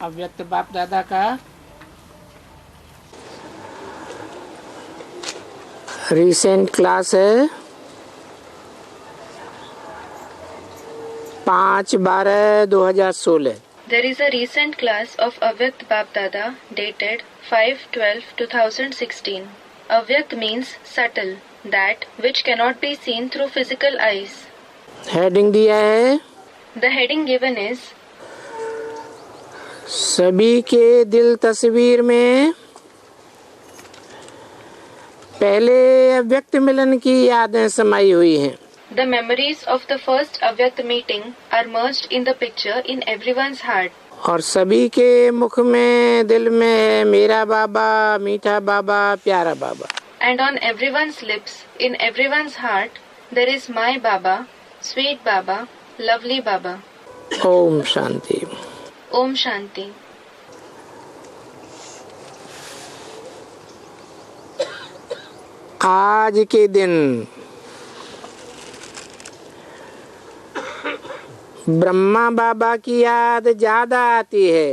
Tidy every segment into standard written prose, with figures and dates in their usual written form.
अव्यक्त बाप दादा का रिसेंट क्लास है 5/12/2016। There is a recent class of Avyakt Bap Dada dated 5/12/2016. Avyakt means subtle, that which cannot be seen through physical eyes. Heading दिया है The heading given is सभी के दिल तस्वीर में पहले अव्यक्त मिलन की यादें समाई हुई हैं। the memories of the first Avyakt meeting are merged in the picture in everyone's heart. और सभी के मुख में दिल में है मेरा बाबा, मीठा बाबा, प्यारा बाबा। And on everyone's lips, in everyone's heart, there is my Baba, sweet Baba, lovely Baba. Om Shanti. Om Shanti. आज के दिन ब्रह्मा बाबा की याद ज्यादा आती है।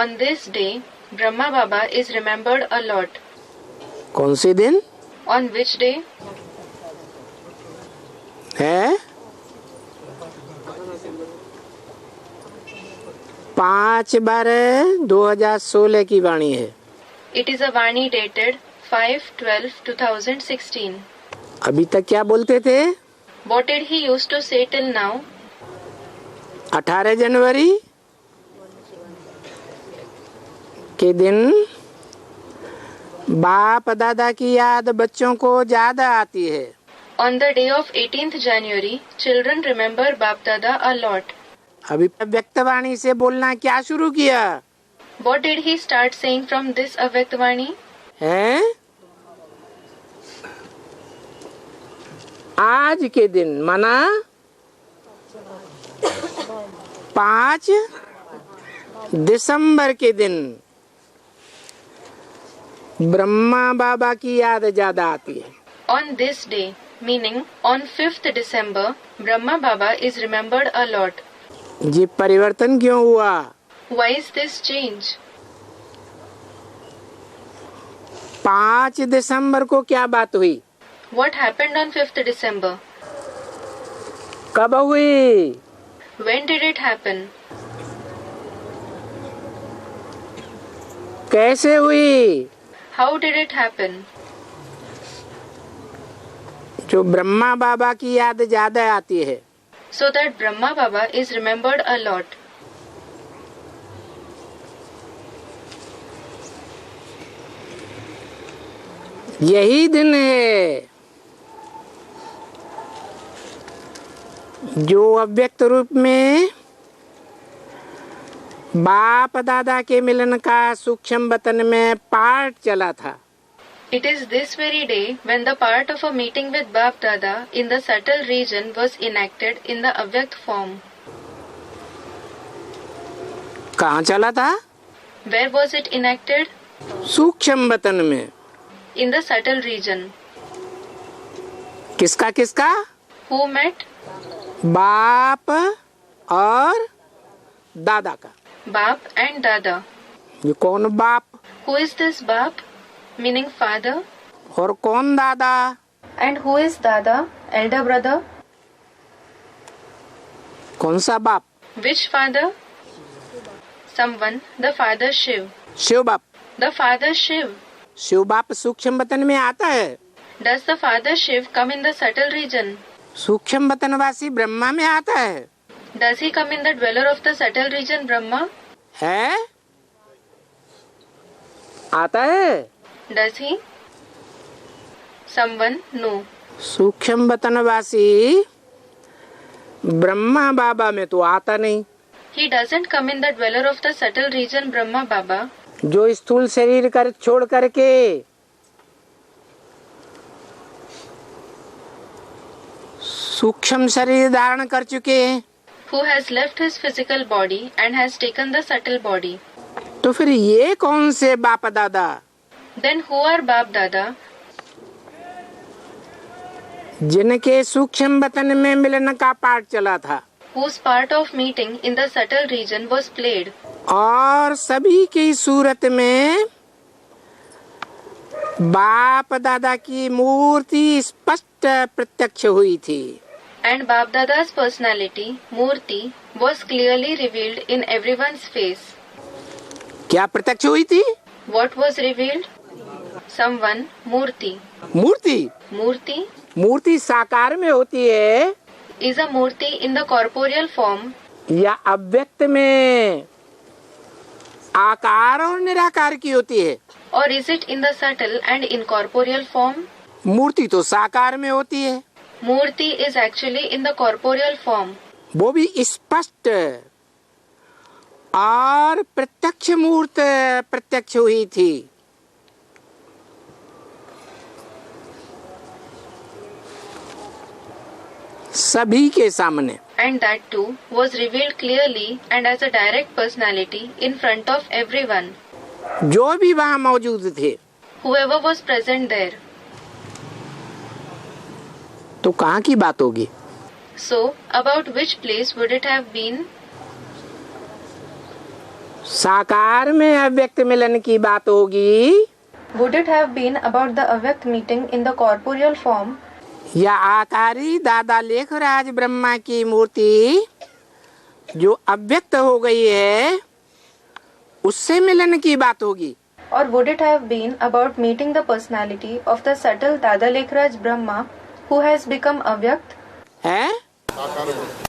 On this day, Brahma Baba is remembered a lot. कौन सी दिन On which day? है? 5/12/2016 की वाणी है। It is a Vani dated 5/12/2016. अभी तक क्या बोलते थे? What did he used to say till now? 18 जनवरी के दिन बाप दादा की याद बच्चों को ज्यादा आती है। On the day of 18th January, children remember Bap Dada a lot. अभी व्यक्तवाणी से बोलना क्या शुरू किया What did he start saying from this Avyakt Vani? है? आज के दिन माना 5 दिसंबर के दिन ब्रह्मा बाबा की याद ज्यादा आती है। On this day, meaning on 5th December, Brahma Baba is remembered a lot. ये परिवर्तन क्यों हुआ? Why is this change? 5 दिसंबर को क्या बात हुई? What happened on 5th December? कब हुई? When did it happen? कैसे हुई? How did it happen? जो ब्रह्मा बाबा की याद ज्यादा आती है। So that Brahma Baba is remembered a lot. यही दिन है जो अव्यक्त रूप में बाप दादा के मिलन का सूक्ष्म वतन में पाठ चला था। It is this very day when the part of a meeting with Bap Dada in the subtle region was enacted in the Avyakt form. कहाँ चला था? Where was it enacted? सूक्ष्म वतन में। In the subtle region. किसका किसका? Who met? बाप और दादा का। Bap and Dada. ये कौन बाप Who is this Bap? Meaning father. और कौन दादा? And who is Dada? Elder brother. कौन सा बाप? Which father? Someone. The father Shiv. Shiv बाप। The father Shiv. शिव बाप सूक्ष्म वतन में आता है। Does the father Shiv come in the subtle region? सूक्ष्म वतनवासी ब्रह्मा में आता है। Does he come in the dweller of the subtle region Brahma? है? आता है? Does he? Someone? No. सूक्ष्म वतनवासी ब्रह्मा बाबा में तो आता नहीं। He doesn't come in the dweller of the subtle region Brahma Baba. जो स्थूल शरीर कर छोड़ करके सूक्ष्म शरीर धारण कर चुके हैं। Who has left his physical body and has taken the subtle body. तो फिर ये कौन से बाप दादा? Then who are Bap Dada? जिनके सूक्ष्म वतन में मिलन का पाठ चला था। Whose part of meeting in the subtle region was played. और सभी की सूरत में बाप दादा की मूर्ति स्पष्ट प्रत्यक्ष हुई थी। And Bap Dada's personality, Murti, was clearly revealed in everyone's face. क्या प्रत्यक्ष हुई थी? What was revealed? Someone, Murti. Murthy. Murti मूर्ति साकार में होती है is a Murti in the corporeal form या अव्यक्त में आकार और निराकार की होती है? or is it in the subtle and incorporeal form? मूर्ति तो साकार में होती है, Murti is actually in the corporeal form. वो भी स्पष्ट और प्रत्यक्ष मूर्त प्रत्यक्ष हुई थी। सभी के सामने। And that too was revealed clearly and as a direct personality in front of everyone. जो भी वहाँ मौजूद थे। Whoever was present there. तो कहाँ की बात होगी? So, about which place would it have been? साकार में अव्यक्त मिलन की बात होगी Would it have been about the Avyakt meeting in the corporeal form? या आकारी दादा लेखराज ब्रह्मा की मूर्ति जो अव्यक्त हो गई है उससे मिलन की बात होगी? Or would it have been about meeting the personality of the subtle Dada Lekhraj Brahma who has become Avyakt? है?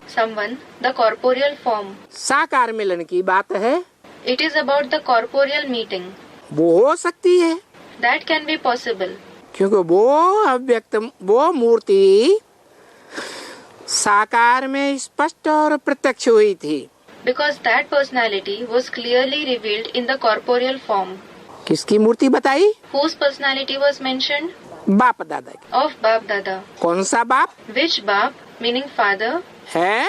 Someone, the corporeal form. साकार मिलन की बात है। It is about the corporeal meeting. वो हो सकती है That can be possible. क्योंकि वो अव्यक्त वो मूर्ति साकार में स्पष्ट और प्रत्यक्ष हुई थी। Because that personality was clearly revealed in the corporeal form. किसकी मूर्ति बताई? Whose personality was mentioned? बाप दादा की। Of Bap Dada. कौन सा बाप? Which Bap, meaning father? है?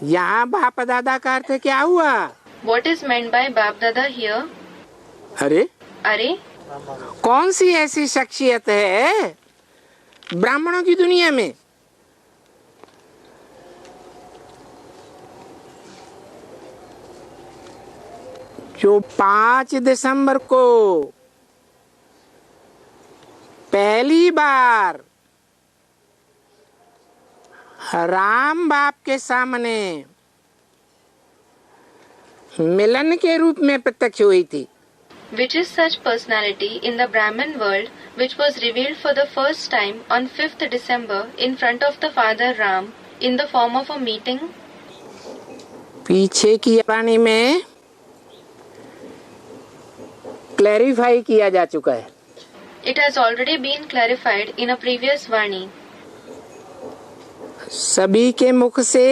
यहाँ बाप दादा का अर्थ क्या हुआ? What is meant by Bap Dada here? अरे अरे कौन सी ऐसी शख्सियत है ब्राह्मणों की दुनिया में जो 5 दिसंबर को पहली बार राम बाप के सामने मिलन के रूप में प्रत्यक्ष हुई थी? Which is such personality in the Brahmin world which was revealed for the first time on 5th December in front of the Father Ram in the form of a meeting? पीछे की वाणी में क्लैरिफाई किया जा चुका है। It has already been clarified in a previous Vani. सभी के मुख से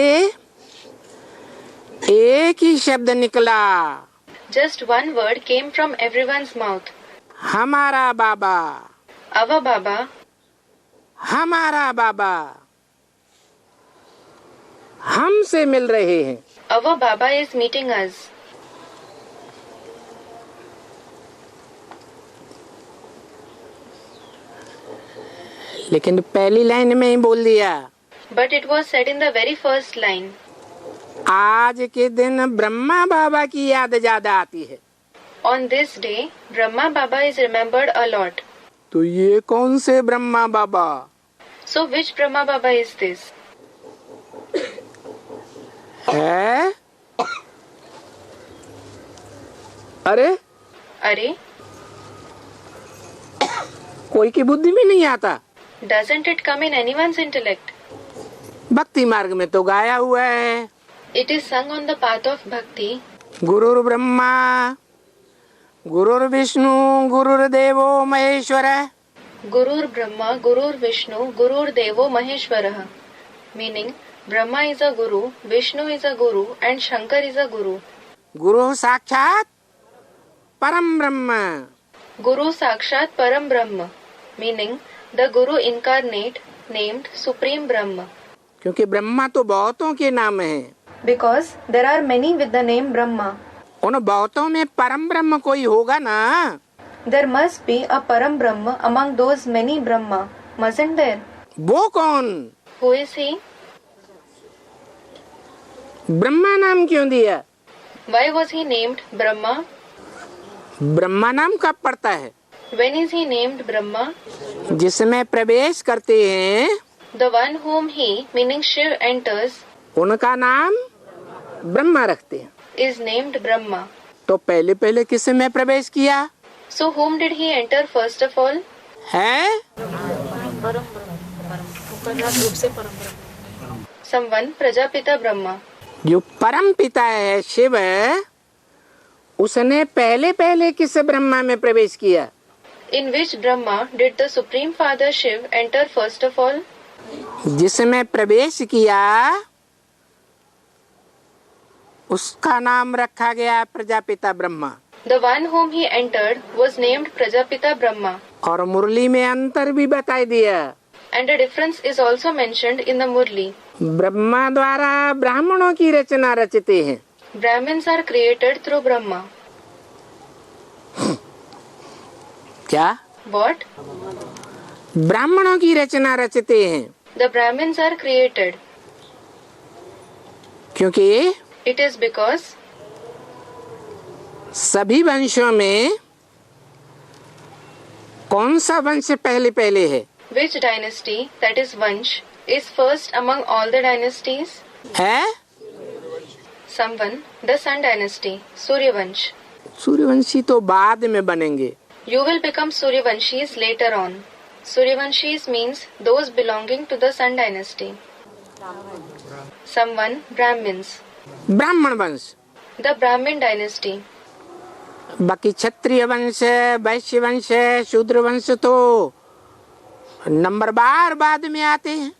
एक ही शब्द निकला। Just one word came from everyone's mouth. हमारा बाबा। Our Baba. हमारा बाबा हमसे मिल रहे हैं। Our Baba is meeting us. लेकिन पहली लाइन में ही बोल दिया। But it was said in the very first line. आज के दिन ब्रह्मा बाबा की याद ज्यादा आती है। On this day, Brahma Baba is remembered a lot. तो ये कौन से ब्रह्मा बाबा? So which Brahma Baba is this? है? अरे अरे कोई की बुद्धि में नहीं आता। Doesn't it come in anyone's intellect? भक्ति मार्ग में तो गाया हुआ है। It is sung on the path of bhakti. गुरुर् Brahma गुरुर् Vishnu गुरुर्देवो Maheshwar. Gurur Brahma, Gurur Vishnu, Gurur Devo Maheshwarah. Meaning, Brahma is a Guru, Vishnu is a Guru, and Shankar is a Guru. गुरु साक्षात परम ब्रह्म। Guru Sakshat Param Brahma. Meaning, the Guru incarnate, named Supreme Brahma. क्योंकि ब्रह्मा तो बहुतों के नाम हैं। Because there are many with the name Brahma. उन बहुतों में परम ब्रह्म कोई होगा ना? There must be a Param Brahma among those many Brahma, mustn't there? वो कौन? Who is he? ब्रह्मा नाम क्यों दिया? Why was he named Brahma? Brahma नाम कब पड़ता है? When is he named Brahma? जिसमें प्रवेश करते हैं The one whom he, meaning Shiv, enters उनका नाम ब्रह्मा रखते हैं। is named Brahma. तो पहले पहले किसमें प्रवेश किया So whom did he enter first of all? है? Someone, Prajapita Brahma. जो परम पिता है शिव, उसने पहले पहले किस ब्रह्मा में प्रवेश किया? In which Brahma did the Supreme Father Shiv enter first of all? जिसमें प्रवेश किया उसका नाम रखा गया Prajapita Brahma. The one whom he entered was named Prajapita Brahma. और मुरली में अंतर भी बताई दिया। And a difference is also mentioned in the Murli. Brahma द्वारा ब्राह्मणों की रचना रचते हैं। Brahmins are created through Brahma. क्या? What? ब्राह्मणों की रचना रचते हैं The Brahmins are created. क्योंकि It is because सभी वंशों में कौन सा वंश पहले पहले है? which dynasty, that is Vansh, is first among all the dynasties? है? Someone, the Sun dynasty, Suryavansh. Suryavanshi तो बाद में बनेंगे। You will become Suryavanshis later on. Suryavanshis means those belonging to the Sun dynasty. Someone, Brahmins, ब्राह्मण वंश। the Brahmin dynasty. बाकी क्षत्रिय वंश, वैश्य वंश, शूद्र वंश तो नंबर बार बाद में आते हैं।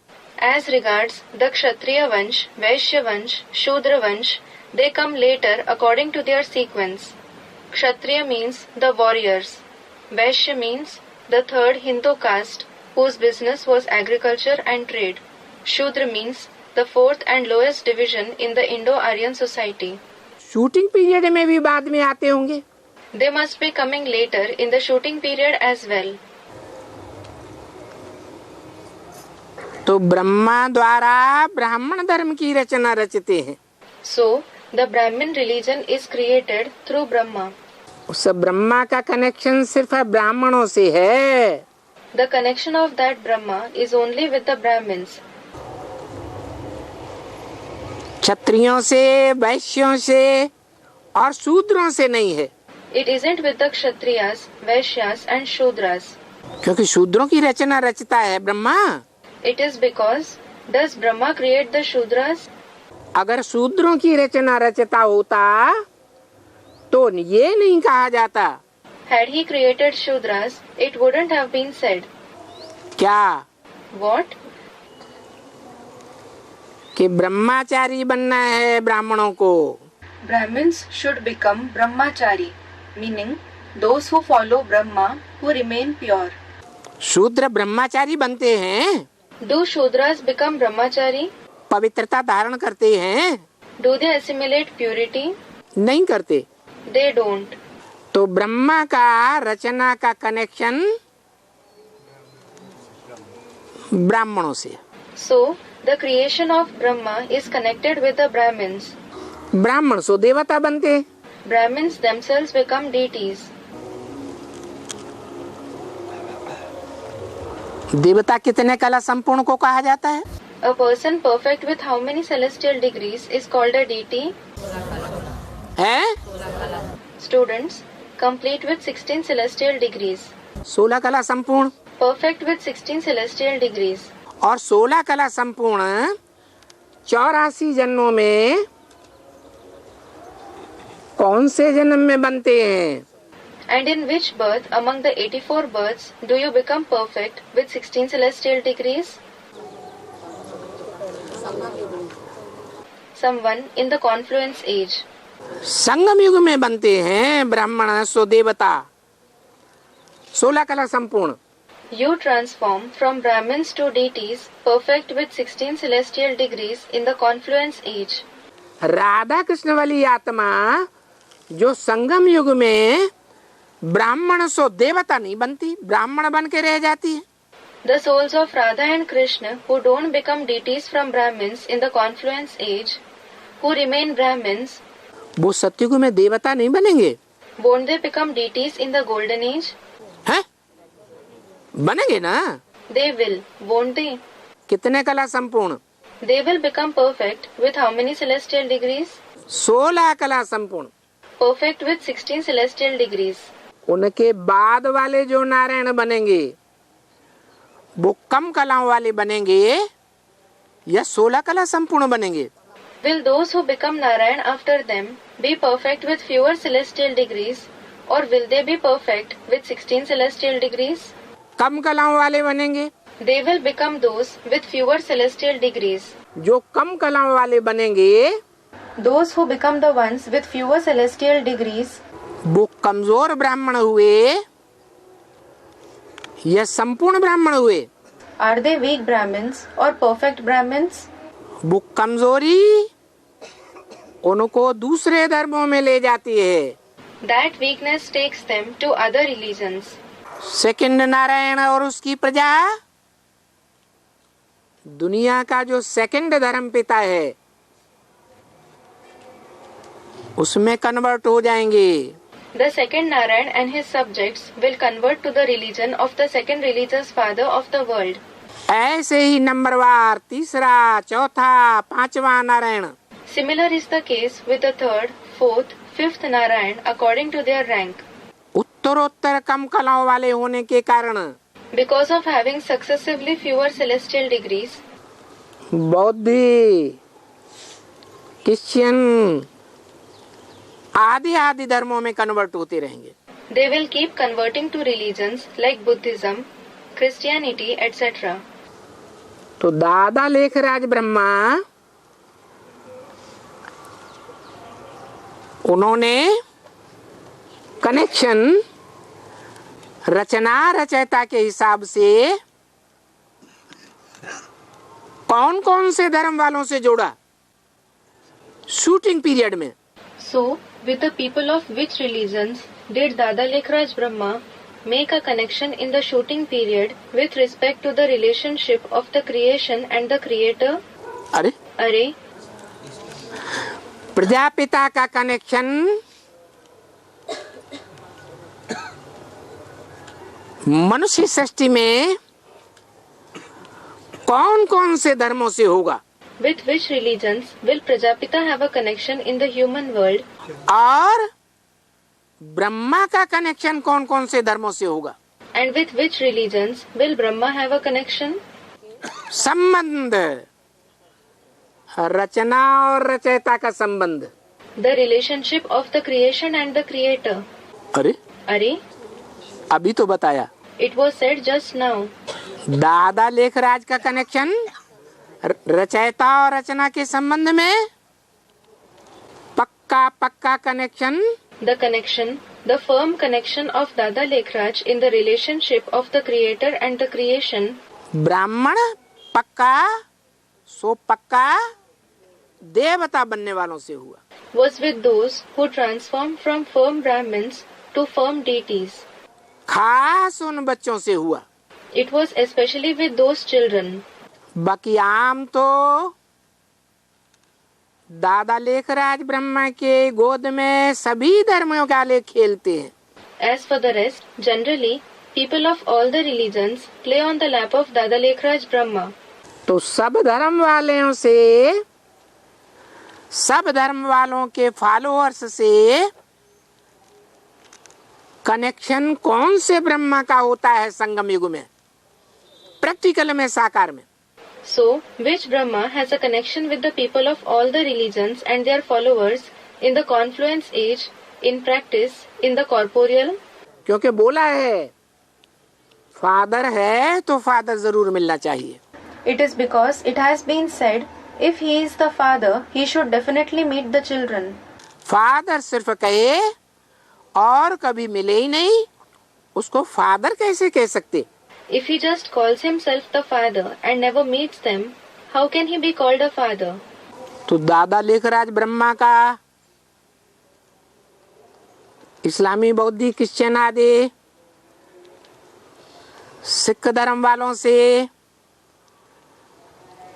As regards the Kshatriya Vansh, Vaishya Vansh, Shudra Vansh, they come later according to their sequence. Kshatriya means the warriors. Vaishya means the third Hindu caste whose business was agriculture and trade. Shudra means the fourth and lowest division in the Indo-Aryan society. Shooting period में भी बाद में आते होंगे। They must be coming later in the shooting period as well. तो ब्रह्मा द्वारा ब्राह्मण धर्म की रचना रचते हैं। So, the Brahmin religion is created through Brahma. उस ब्रह्मा का कनेक्शन सिर्फ ब्राह्मणों से है। The connection of that Brahma is only with the Brahmins. क्षत्रियों से, वैश्यों से और शूद्रों से नहीं है। It isn't with the Kshatriyas, Vaishyas and Shudras. क्योंकि शूद्रों की रचना रचता है Brahma. It is because, does Brahma create the Shudras? अगर शूद्रों की रचना रचता होता तो ये नहीं कहा जाता। Had he created Shudras, it wouldn't have been said. क्या? What? कि ब्रह्मचारी बनना है ब्राह्मणों को। Brahmins should become Brahmachari, meaning those who follow Brahma who remain pure. शूद्र ब्रह्मचारी बनते हैं, Do Shudras become Brahmachari? पवित्रता धारण करते हैं, Do they assimilate purity? नहीं करते। They don't. तो ब्रह्मा का रचना का कनेक्शन ब्राह्मणों से। So, the creation of Brahma is connected with the Brahmins. ब्राह्मण सो देवता बनते। Brahmins themselves become deities. देवता कितने कला संपूर्ण को कहा जाता है? A person perfect with how many celestial degrees is called a deity? है? Students, complete with 16 celestial degrees. 16 कला संपूर्ण। Perfect with 16 celestial degrees. और 16 कला संपूर्ण 84 जन्मों में कौन से जन्म में बनते हैं? And in which birth among the 84 births do you become perfect with 16 celestial degrees? Someone in the confluence age. संगम युग में बनते हैं ब्राह्मण सो देवता 16 कला संपूर्ण। You transform from Brahmins to deities perfect with 16 celestial degrees in the confluence age. Radha Krishna वाली आत्मा जो संगम युग में ब्राह्मण सो देवता नहीं बनती, ब्राह्मण बन के रह जाती है। The souls of Radha and Krishna who don't become deities from Brahmins in the confluence age, who remain Brahmins, वो सतयुग में देवता नहीं बनेंगे? Won't they become deities in the golden age? हैं? बनेंगे ना? They will, won't they? कितने कला संपूर्ण? They will become perfect with how many celestial degrees? 16 कला संपूर्ण। Perfect with 16 celestial degrees. उनके बाद वाले जो नारायण बनेंगे वो कम कलाओं वाले बनेंगे या 16 कला संपूर्ण बनेंगे? Will those who become Narayan after them be perfect with fewer celestial degrees, or will they be perfect with 16 celestial degrees? कम कलाओं वाले बनेंगे। They will become those with fewer celestial degrees. जो कम कलाओं वाले बनेंगे Those who become the ones with fewer celestial degrees, वो कमजोर ब्राह्मण हुए या संपूर्ण ब्राह्मण हुए? are they weak Brahmins or perfect Brahmins? वो कमजोरी उनको दूसरे धर्मों में ले जाती है। That weakness takes them to other religions. Second Narayan और उसकी प्रजा दुनिया का जो सेकंड धर्म पिता है उसमें कन्वर्ट हो जाएंगे। The second Narayan and his subjects will convert to the religion of the second religious father of the world. ऐसे ही नंबरवार तीसरा चौथा पांचवा Narayan Similar is the case with the third, fourth, fifth Narayan according to their rank. उत्तरोत्तर कम कलाओं वाले होने के कारण Because of having successively fewer celestial degrees, बौद्ध क्रिश्चियन आदि आदि धर्मों में कन्वर्ट होते रहेंगे। they will keep converting to religions like Buddhism, Christianity, etc. तो दादा लेखराज ब्रह्मा उन्होंने कनेक्शन रचना रचयिता के हिसाब से कौन कौन से धर्म वालों से जोड़ा शूटिंग पीरियड में? So, with the people of which religions did Dada Lekhraj Brahma make a connection in the shooting period with respect to the relationship of the creation and the creator? अरे प्रजापिता का connection मनुष्य सृष्टि में कौन कौन से धर्मों से होगा? With which religions will Prajapita have a connection in the human world? और ब्रह्मा का कनेक्शन कौन कौन से धर्मों से होगा? And with which religions will Brahma have a connection? संबंध रचना और रचयिता का संबंध। The relationship of the creation and the creator. अरे अभी तो बताया। It was said just now. दादा लेखराज का कनेक्शन रचयिता और रचना के संबंध में पक्का connection. The connection, the firm connection of Dada Lekhraj in the relationship of the creator and the creation. ब्राह्मण पक्का सो पक्का देवता बनने वालों से हुआ। Was with those who transformed from firm Brahmins to firm deities. खास उन बच्चों से हुआ। It was especially with those children. बाकी आम तो दादा लेखराज ब्रह्मा के गोद में सभी धर्मों वाले खेलते हैं। As for the rest, generally, people of all the religions play on the lap of Dada Lekhraj Brahma. तो सब धर्म वालों के फॉलोअर्स से कनेक्शन कौन से ब्रह्मा का होता है संगम युग में, प्रैक्टिकल में, साकार में? So, which Brahma has a connection with the people of all the religions and their followers in the confluence age, in practice, in the corporeal? क्योंकि बोला है फादर है तो फादर जरूर मिलना चाहिए। It is because it has been said, if he is the father, he should definitely meet the children. Father सिर्फ कहे और कभी मिले ही नहीं, उसको फादर कैसे कह सकते? If he just calls himself the father and never meets them, how can he be called a father? तो दादा लेखराज ब्रह्मा का इस्लामी, बौद्धी, क्रिश्चियन आदि सिख धर्म वालों से,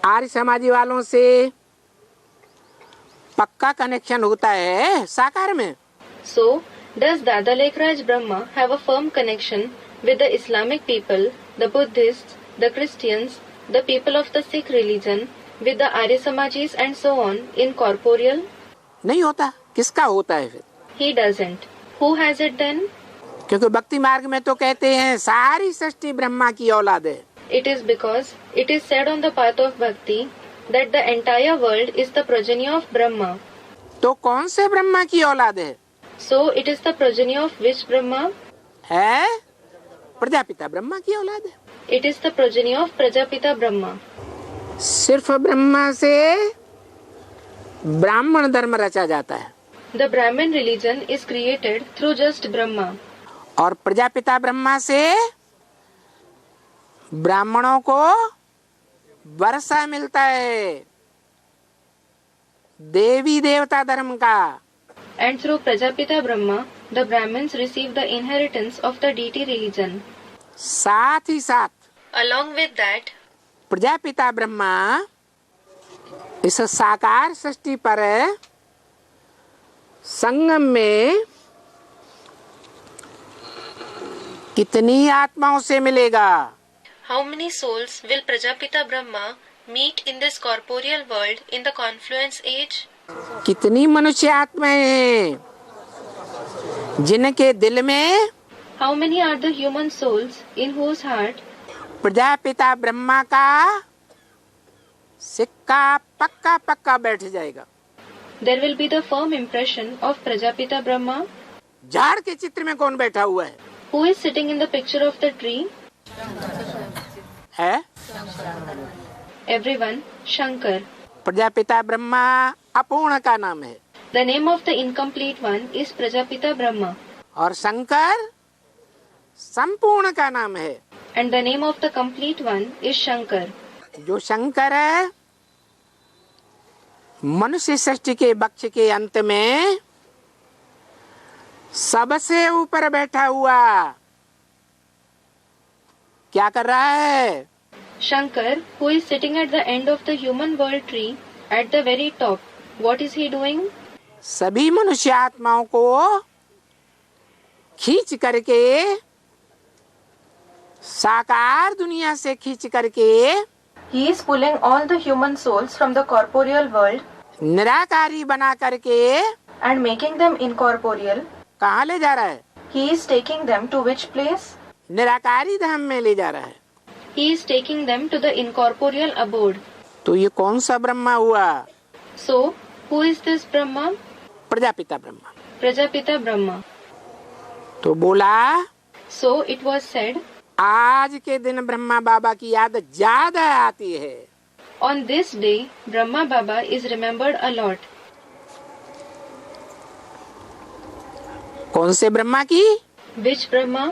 आर्य समाजी वालों से पक्का कनेक्शन होता है साकार में। So, does Dada Lekhraj Brahma have a firm connection with the Islamic people, the Buddhists, the Christians, the people of the Sikh religion, with the Arya Samajis and so on in corporeal? नहीं होता। किसका होता है फिर? He doesn't. Who has it then? क्योंकि भक्ति मार्ग में तो कहते हैं सारी सृष्टि ब्रह्मा की औलाद है। It is because it is said on the path of bhakti that the entire world is the progeny of Brahma. तो कौन से ब्रह्मा की औलाद है? So it is the progeny of which Brahma? है प्रजापिता ब्रह्मा की औलाद है। It is the progeny of Prajapita Brahma. सिर्फ ब्रह्मा से ब्राह्मण धर्म रचा जाता है The Brahmin religion is created through just Brahma. और प्रजापिता ब्रह्मा से ब्राह्मणों को वर्षा मिलता है देवी देवता धर्म का। And through Prajapita Brahma, the Brahmins receive the inheritance of the deity religion. साथ ही साथ Along with that, Prajapita Brahma इस साकार सृष्टि पर संगम में कितनी आत्माओं से मिलेगा? how many souls will Prajapita Brahma meet in this corporeal world in the confluence age? कितनी मनुष्य आत्माएं हैं जिनके दिल में How many are the human souls in whose heart Prajapita Brahma का सिक्का पक्का पक्का बैठ जाएगा? there will be the firm impression of Prajapita Brahma? झाड़ के चित्र में कौन बैठा हुआ है? Who is sitting in the picture of the tree? है Everyone, Shankar. प्रजापिता ब्रह्मा अपूर्ण का नाम है The name of the incomplete one is Prajapita Brahma. और शंकर संपूर्ण का नाम है। And the name of the complete one is Shankar. जो शंकर है मनुष्य सृष्टि के वक्ष के अंत में सबसे ऊपर बैठा हुआ क्या कर रहा है? Shankar, who is sitting at the end of the human world tree, at the very top, what is he doing? सभी मनुष्य आत्माओं को खींच करके साकार दुनिया से खींच करके He is pulling all the human souls from the corporeal world निराकारी बना करके and making them incorporeal. कहाँ ले जा रहा है? He is taking them to which place? निराकारी धाम में ले जा रहा है। He is taking them to the incorporeal abode. तो ये कौन सा ब्रह्मा हुआ? So, who is this Brahma? Prajapita Brahma. Prajapita Brahma. तो बोला So it was said, आज के दिन ब्रह्मा बाबा की याद ज्यादा आती है। on this day, Brahma Baba is remembered a lot. कौन से ब्रह्मा की? Which Brahma?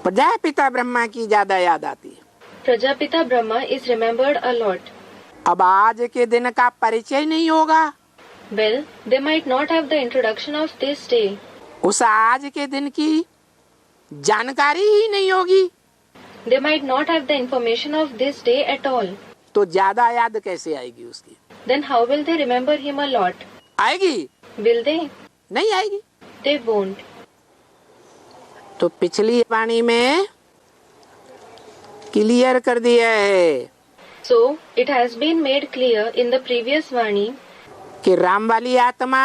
प्रजापिता ब्रह्मा की ज्यादा याद आती है। Prajapita Brahma is remembered a lot. अब आज के दिन का परिचय नहीं होगा। Well, they might not have the introduction of this day. उस आज के दिन की जानकारी ही नहीं होगी They might not have the information of this day at all. तो ज्यादा याद कैसे आएगी उसकी? Then how will they remember him a lot? आएगी? Will they? नहीं आएगी। They won't. तो पिछली वाणी में क्लियर कर दिया है So, it has been made clear in the previous Vani कि राम वाली आत्मा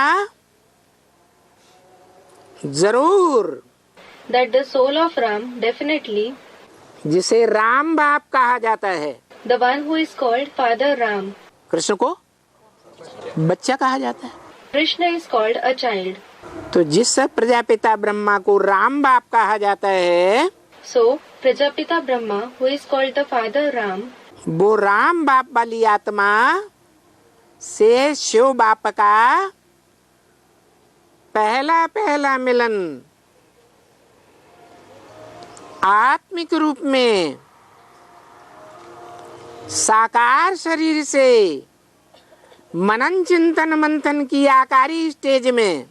जरूर that the soul of Ram definitely, जिसे राम बाप कहा जाता है, the one who is called Father Ram, Krishna को बच्चा कहा जाता है, Krishna is called a child. तो जिस प्रजापिता ब्रह्मा को राम बाप कहा जाता है, So, Prajapita Brahma, who is called the Father Ram, वो राम बाप वाली आत्मा से शिव बाप का पहला पहला मिलन आत्मिक रूप में साकार शरीर से मनन चिंतन मंथन की आकारी स्टेज में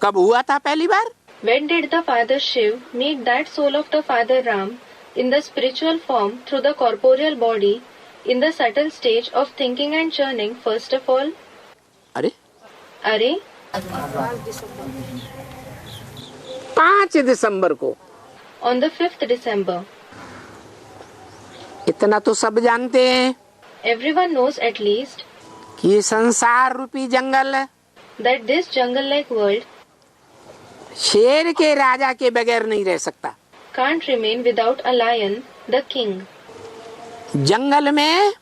कब हुआ था पहली बार? when did the Father Shiv meet that soul of the Father Ram in the spiritual form through the corporeal body in the subtle stage of thinking and churning first of all? अरे 5 दिसंबर को। on the 5th December. इतना तो सब जानते हैं Everyone knows at least कि ये संसार रूपी जंगल that this jungle-like world शेर के राजा के बगैर नहीं रह सकता। can't remain without a lion, the king. जंगल में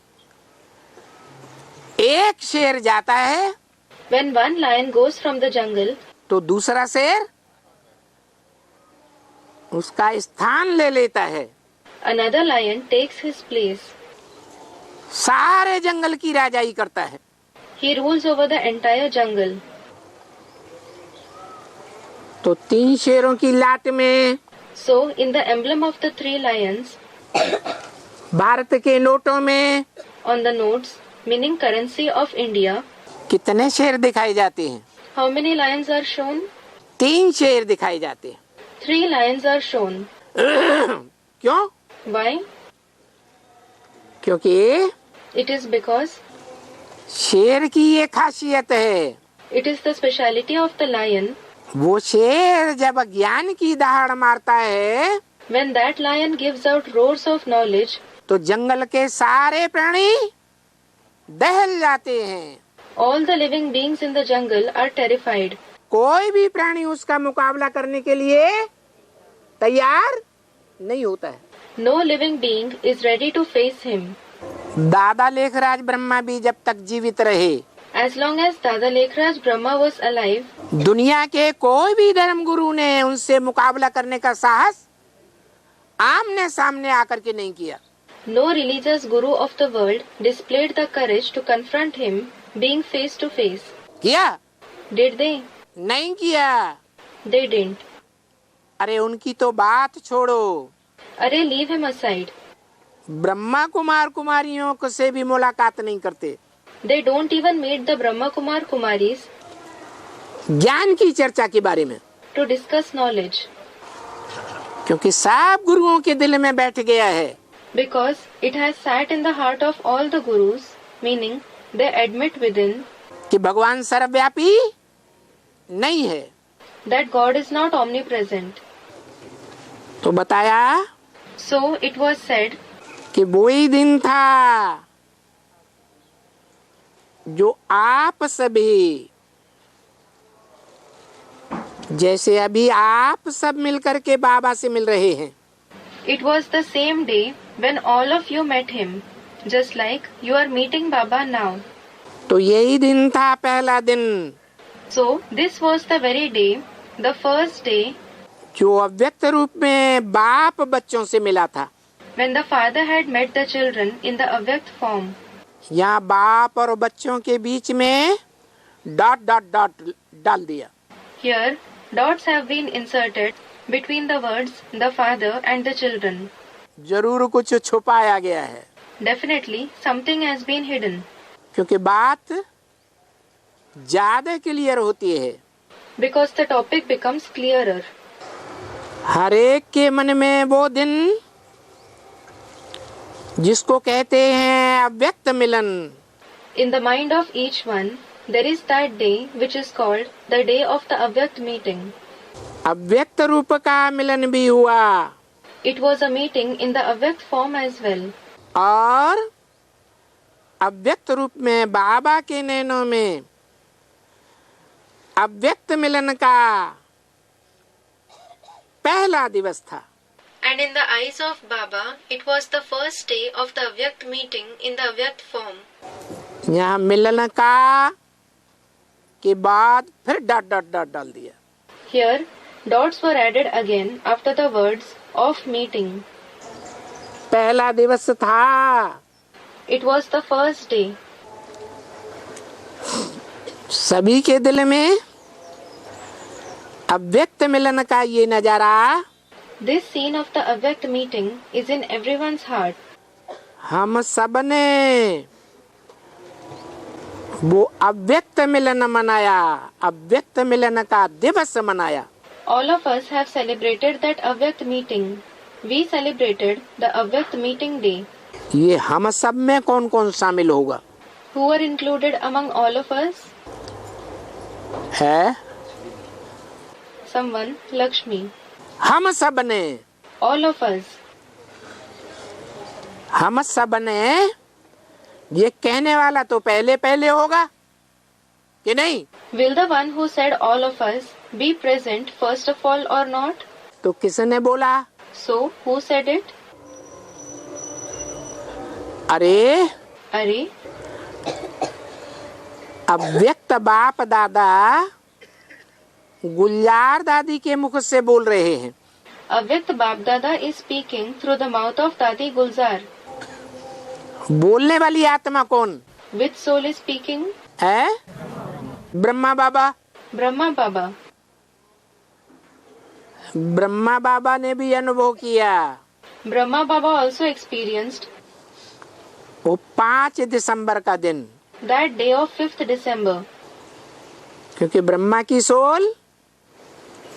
एक शेर जाता है When one lion goes from the jungle, तो दूसरा शेर उसका स्थान ले लेता है। another lion takes his place. सारे जंगल की राजाई करता है। He rules over the entire jungle. तो 3 शेरों की लाट में So, in the emblem of the 3 lions, Bharat के नोटों में on the notes, meaning currency of India, कितने शेर दिखाए जाते हैं? how many lions are shown? 3 शेर दिखाए जाते हैं। 3 lions are shown. क्यों? Why? क्योंकि It is because शेर की ये खासियत है, it is the speciality of the lion. वो शेर जब ज्ञान की दहाड़ मारता है When that lion gives out roars of knowledge, तो जंगल के सारे प्राणी दहल जाते हैं। all the living beings in the jungle are terrified. कोई भी प्राणी उसका मुकाबला करने के लिए तैयार नहीं होता है। No living being is ready to face him. दादा लेखराज ब्रह्मा भी जब तक जीवित रहे, As long as Dada Lekhraj Brahma was alive, दुनिया के कोई भी धर्म गुरु ने उनसे मुकाबला करने का साहस आमने सामने आकर के नहीं किया। no religious guru of the world displayed the courage to confront him, being face to face. किया? Did they? नहीं किया। They didn't. अरे उनकी तो बात छोड़ो, अरे leave him aside. Brahma Kumar कुमारियों को से भी मुलाकात नहीं करते। They don't even meet the Brahma Kumar Kumaris ज्ञान की चर्चा के बारे में, to discuss knowledge, क्योंकि सब गुरुओं के दिल में बैठ गया है because it has sat in the heart of all the gurus, meaning they admit within कि भगवान सर्वव्यापी नहीं है। that God is not omnipresent. तो बताया So it was said कि वो ही दिन था जो आप सभी, जैसे अभी आप सब मिलकर के बाबा से मिल रहे हैं, it was the same day when all of you met him, just like you are meeting Baba now. तो यही दिन था पहला दिन So this was the very day, the first day, जो अव्यक्त रूप में बाप बच्चों से मिला था। when the father had met the children in the Avyakt form. यहाँ बाप और बच्चों के बीच में डॉट डॉट डॉट डाल दिया। Here, dots have been inserted between the words the father and the children. जरूर कुछ छुपाया गया है, Definitely, something has been hidden. क्योंकि बात ज्यादा क्लियर होती है। Because the topic becomes clearer. हर एक के मन में वो दिन जिसको कहते हैं अव्यक्त मिलन, In the mind of each one, there is that day which is called the day of the Avyakt meeting. अव्यक्त रूप का मिलन भी हुआ It was a meeting in the Avyakt form as well. और अव्यक्त रूप में बाबा के नैनों में अव्यक्त मिलन का पहला दिवस था। And in the eyes of Baba, it was the first day of the Avyakt meeting in the Avyakt form. यहाँ मिलन का के बाद फिर डॉट डॉट डॉट डाल दिया। Here, dots were added again after the words of meeting. पहला दिवस था, It was the first day. सभी के दिल में अव्यक्त मिलन का ये नजारा, This scene of the Avyakt meeting is in everyone's heart. हम सब ने वो अव्यक्त मिलन मनाया, अव्यक्त मिलन का दिवस मनाया। All of us have celebrated that Avyakt meeting. We celebrated the Avyakt meeting day. ये हम सब में कौन कौन शामिल होगा? Who were included among all of us? है someone, Lakshmi. हम सब ने, All of us. हम सब ने, ये कहने वाला तो पहले पहले होगा कि नहीं? Will the one who said all of us be present first of all or not? तो किसने बोला? So, who said it? अरे Are, अव्यक्त बाप दादा गुलजार दादी के मुख से बोल रहे हैं। Avyakt Bap Dada is speaking through the mouth of Dadi Gulzar. बोलने वाली आत्मा कौन Which soul is speaking? है? ब्रह्मा बाबा। Brahma Baba. ब्रह्मा बाबा ने भी अनुभव किया। Brahma Baba also experienced वो 5 दिसंबर का दिन, that day of 5th December. क्योंकि ब्रह्मा की सोल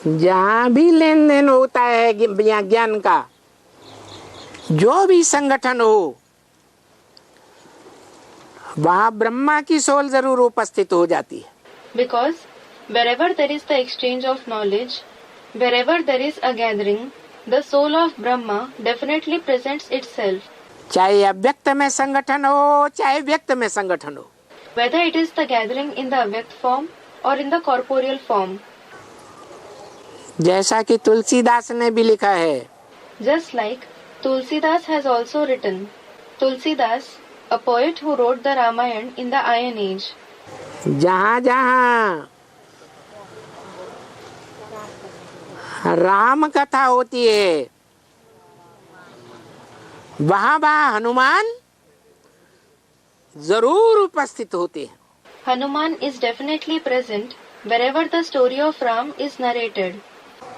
जहाँ भी लेन देन होता है ज्ञान का, जो भी संगठन हो, वहाँ ब्रह्मा की सोल जरूर उपस्थित हो जाती है। Because wherever there is the exchange of knowledge, wherever there is a gathering, the soul of Brahma definitely presents itself. चाहे अव्यक्त में संगठन हो, चाहे व्यक्त में संगठन हो। Whether it is the gathering in the Avyakt form or in the corporeal form. जैसा कि तुलसीदास ने भी लिखा है, Just like Tulsidas has also written. Tulsidas, a poet who wrote the Ramayana in the Iron Age. जहाँ जहाँ राम कथा होती है, वहाँ वहाँ हनुमान जरूर उपस्थित होते हैं। Hanuman is definitely present wherever the story of Ram is narrated.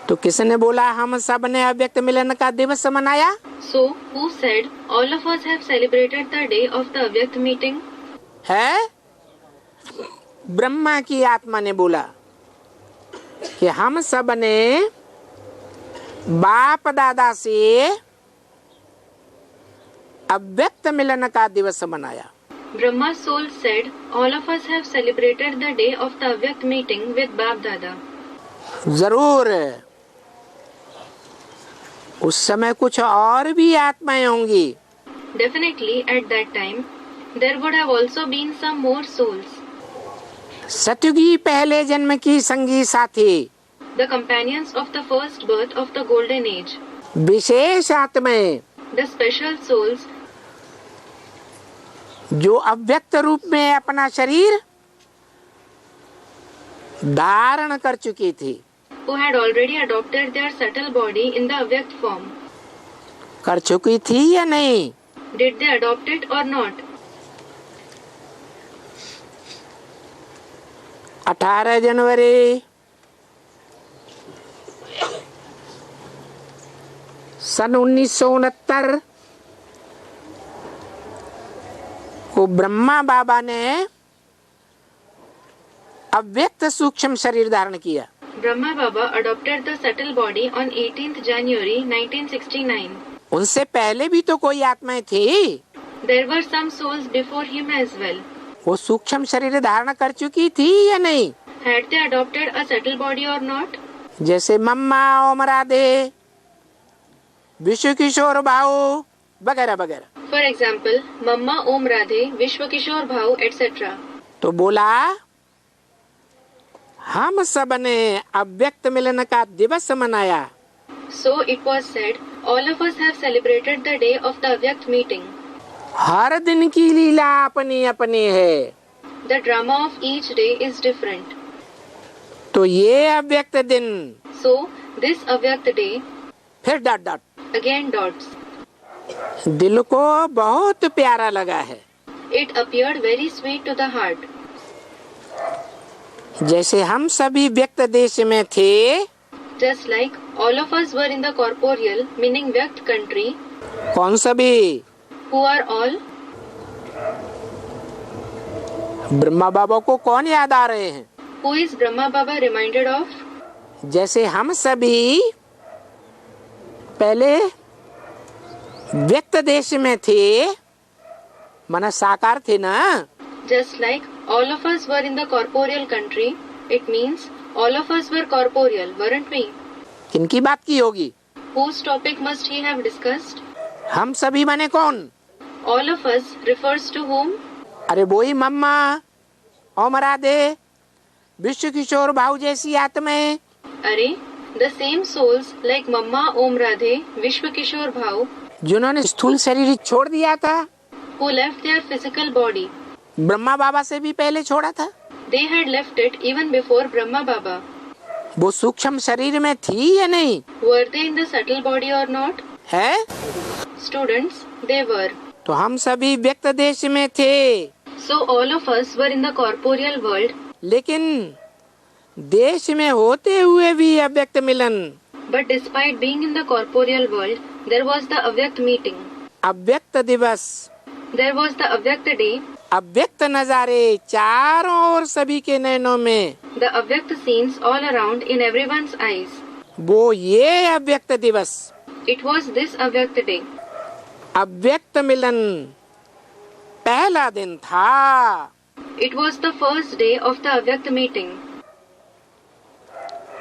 तो किसने बोला हम सब ने अव्यक्त मिलन का दिवस मनाया? So, who said all of us have celebrated the day of the Avyakt meeting? है ब्रह्मा की आत्मा ने बोला कि हम सब ने बाप दादा से अव्यक्त मिलन का दिवस मनाया। Brahma's soul said all of us have celebrated the day of the Avyakt meeting with Bap Dada. जरूर उस समय कुछ और भी आत्माएं होंगी। Definitely at that time, there would have also been some more souls. सतयुगी पहले जन्म की संगी साथी, The companions of the first birth of the Golden Age. विशेष आत्माएं The special souls जो अव्यक्त रूप में अपना शरीर धारण कर चुकी थी। who had already adopted their subtle body in the Avyakt form. कर चुकी थी या नहीं? Did they adopt it or not? 18 जनवरी सन 1969 को ब्रह्मा बाबा ने अव्यक्त सूक्ष्म शरीर धारण किया। Brahma Baba adopted the subtle body on 18th January 1969. उनसे पहले भी तो कोई आत्माएं थी। There were some souls before him as well. वो सूक्ष्म शरीर धारण कर चुकी थी या नहीं? Had they adopted a subtle body or not? जैसे मम्मा, ओम राधे, विश्व किशोर भाऊ वगैरह वगैरह। For example, Mamma Om Radhe, Vishwa Kishore Bhau, etc. तो बोला हम सब ने अव्यक्त मिलन का दिवस मनाया। So it was said, all of us have celebrated the day of the Avyakt meeting. हर दिन की लीला अपनी अपनी है। The drama of each day is different. तो ये अव्यक्त दिन, So this Avyakt day, फिर डॉट डॉट, again dots. दिल को बहुत प्यारा लगा है। It appeared very sweet to the heart. जैसे हम सभी व्यक्त देश में थे, Just like all of us were in the corporeal, meaning Vyakt country, कौन सभी? who are all, ब्रह्मा बाबा को कौन याद आ रहे हैं? who is Brahma Baba reminded of? जैसे हम सभी पहले व्यक्त देश में थे, मन साकार थे ना, Just like all of us were in the corporeal country, It means all of us were corporeal, weren't we? किनकी बात की होगी? Whose topic must he have discussed? हम सभी बने कौन? All of us refers to whom? अरे वही मम्मा, ओम राधे, विश्व किशोर भाव जैसी आत्माएं, अरे, the same souls like Mamma Om Radhe, Vishwa Kishore Bhav, जिन्होंने स्थूल शरीर छोड़ दिया था, who left their physical body. Brahma बाबा से भी पहले छोड़ा था। They had left it even before Brahma Baba. वो सूक्ष्म शरीर में थी या नहीं? Were they in the subtle body or not? है? Students, they were. तो हम सभी व्यक्त देश में थे। So all of us were in the corporeal world. लेकिन देश में होते हुए भी अव्यक्त मिलन, But despite being in the corporeal world, there was the Avyakt meeting. अव्यक्त दिवस, There was the Avyakt day, अव्यक्त नजारे चारों ओर सभी के नयनों में, the Avyakt scenes all around in everyone's eyes. वो ये अव्यक्त दिवस, It was this Avyakt day. अव्यक्त मिलन पहला दिन था। It was the first day of the Avyakt meeting.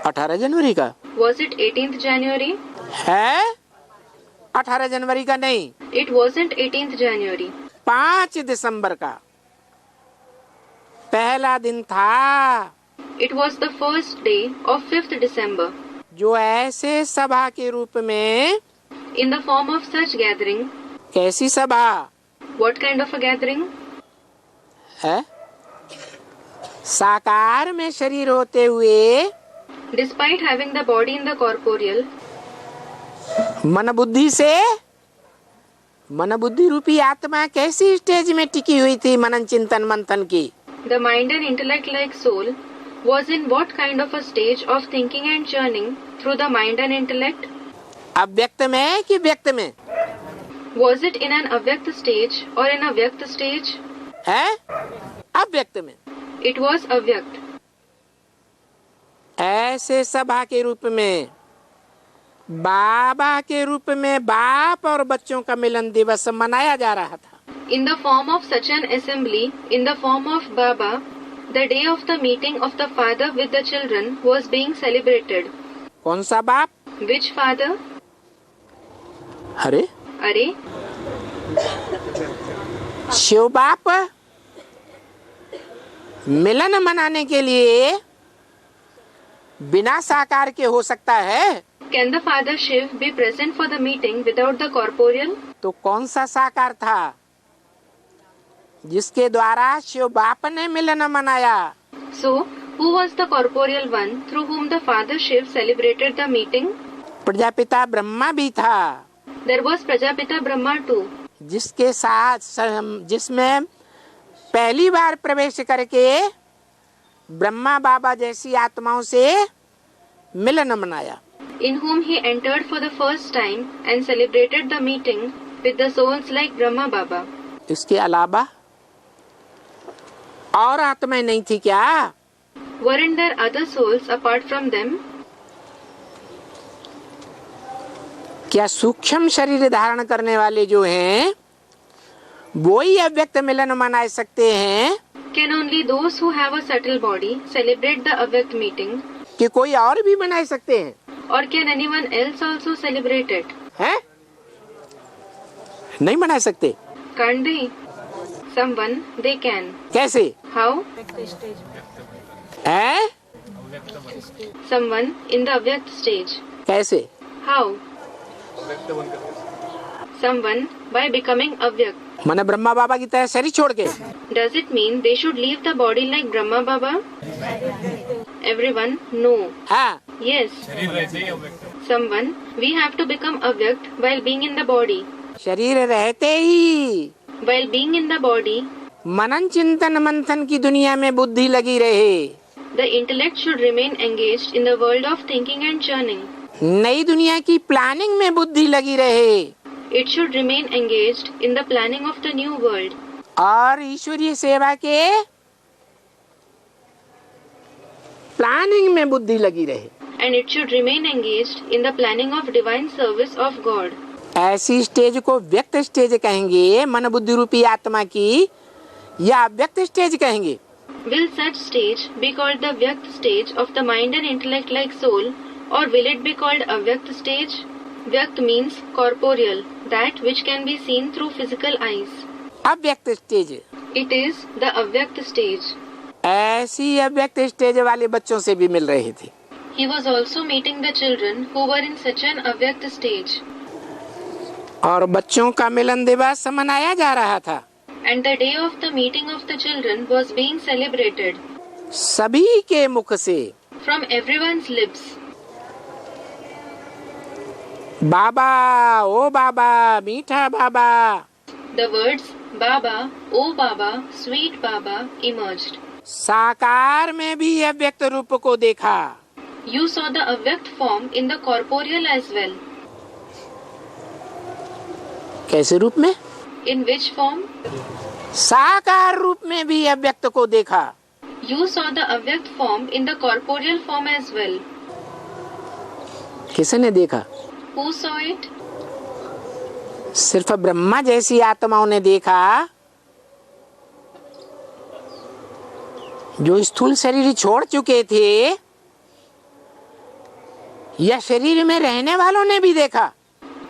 18 जनवरी का Was it 18th January? है? 18 जनवरी का नहीं, It wasn't 18th January. 5 दिसंबर का पहला दिन था, It was the first day of 5th December. जो ऐसे सभा के रूप में, In the form of such gathering. कैसी सभा What kind of a gathering? है? साकार में शरीर होते हुए, Despite having the body in the corporeal, मन बुद्धि से, मन बुद्धि रूपी आत्मा कैसी स्टेज में टिकी हुई थी मनन चिंतन मंथन की? the mind and intellect like soul was in what kind of a stage of thinking and churning through the mind and intellect? अव्यक्त में कि व्यक्त में? Was it in an avyakt stage or in a vyakt stage? है? अव्यक्त में। It was avyakt. ऐसे सभा के रूप में, बाबा के रूप में बाप और बच्चों का मिलन दिवस मनाया जा रहा था। In the form of such an assembly, in the form of Baba, the day of the meeting of the father with the children was being celebrated. कौन सा बाप? Which father? अरे अरे, शिव बाप मिलन मनाने के लिए बिना साकार के हो सकता है? can the father Shiv be present for the meeting without the corporeal? तो कौन सा साकार था जिसके द्वारा शिव बाप ने मिलन मनाया? So, who was the corporeal one through whom the father Shiv celebrated the meeting? Prajapita Brahma भी था, There was Prajapita Brahma too, जिसके साथ जिसमें पहली बार प्रवेश करके ब्रह्मा बाबा जैसी आत्माओं से मिलन मनाया। in whom he entered for the first time and celebrated the meeting with the souls like Brahma Baba. इसके अलावा और आत्माएं नहीं थी क्या? Weren't there other souls apart from them? क्या सूक्ष्म शरीर धारण करने वाले जो हैं वो ही अव्यक्त मिलन मना सकते हैं Can only those who have a subtle body celebrate the Avyakt meeting? कि कोई और भी मना सकते हैं? Or can anyone else also celebrate it? हैं? नहीं मना सकते। Can't they? Someone they can. कैसे? How? हैं? Someone in the Avyakt stage. कैसे? How? Someone by becoming Avyakt. माने ब्रह्मा बाबा की तरह शरीर छोड़ के? Does it mean they should leave the body like Brahma Baba? Everyone, no. हाँ, Yes. Someone, we have to become Avyakt while being in the body. शरीर रहते ही While being in the body, मनन चिंतन मंथन की दुनिया में बुद्धि लगी रहे, the intellect should remain engaged in the world of thinking and churning. नई दुनिया की प्लानिंग में बुद्धि लगी रहे It should remain engaged in the planning of the new world. और ईश्वरीय सेवा के प्लानिंग में बुद्धि लगी रहे। And it should remain engaged in the planning of divine service of God. ऐसी स्टेज को व्यक्त स्टेज कहेंगे मन बुद्धि रूपी आत्मा की, या व्यक्त स्टेज कहेंगे? Will such stage be called the Vyakt stage of the mind and intellect like soul, or will it be called Avyakt stage? Vyakt means corporeal, that which can be seen through physical eyes. अव्यक्त stage, It is the Avyakt stage. ऐसी अव्यक्त stage वाले बच्चों से भी मिल रहे थे। He was also meeting the children who were in such an Avyakt stage. और बच्चों का मिलन दिवस मनाया जा रहा था। And the day of the meeting of the children was being celebrated. सभी के मुख से From everyone's lips, बाबा, ओ बाबा, मीठा बाबा, the words Baba, O Baba, Sweet Baba emerged. साकार में भी अव्यक्त रूप को देखा। You saw the Avyakt form in the corporeal as well. कैसे रूप में? In which form? साकार रूप में भी अव्यक्त को देखा। You saw the Avyakt form in the corporeal form as well. किसने देखा? Who saw it? सिर्फ ब्रह्मा जैसी आत्माओं ने देखा, जो स्थूल शरीर छोड़ चुके थे, या शरीर में रहने वालों ने भी देखा।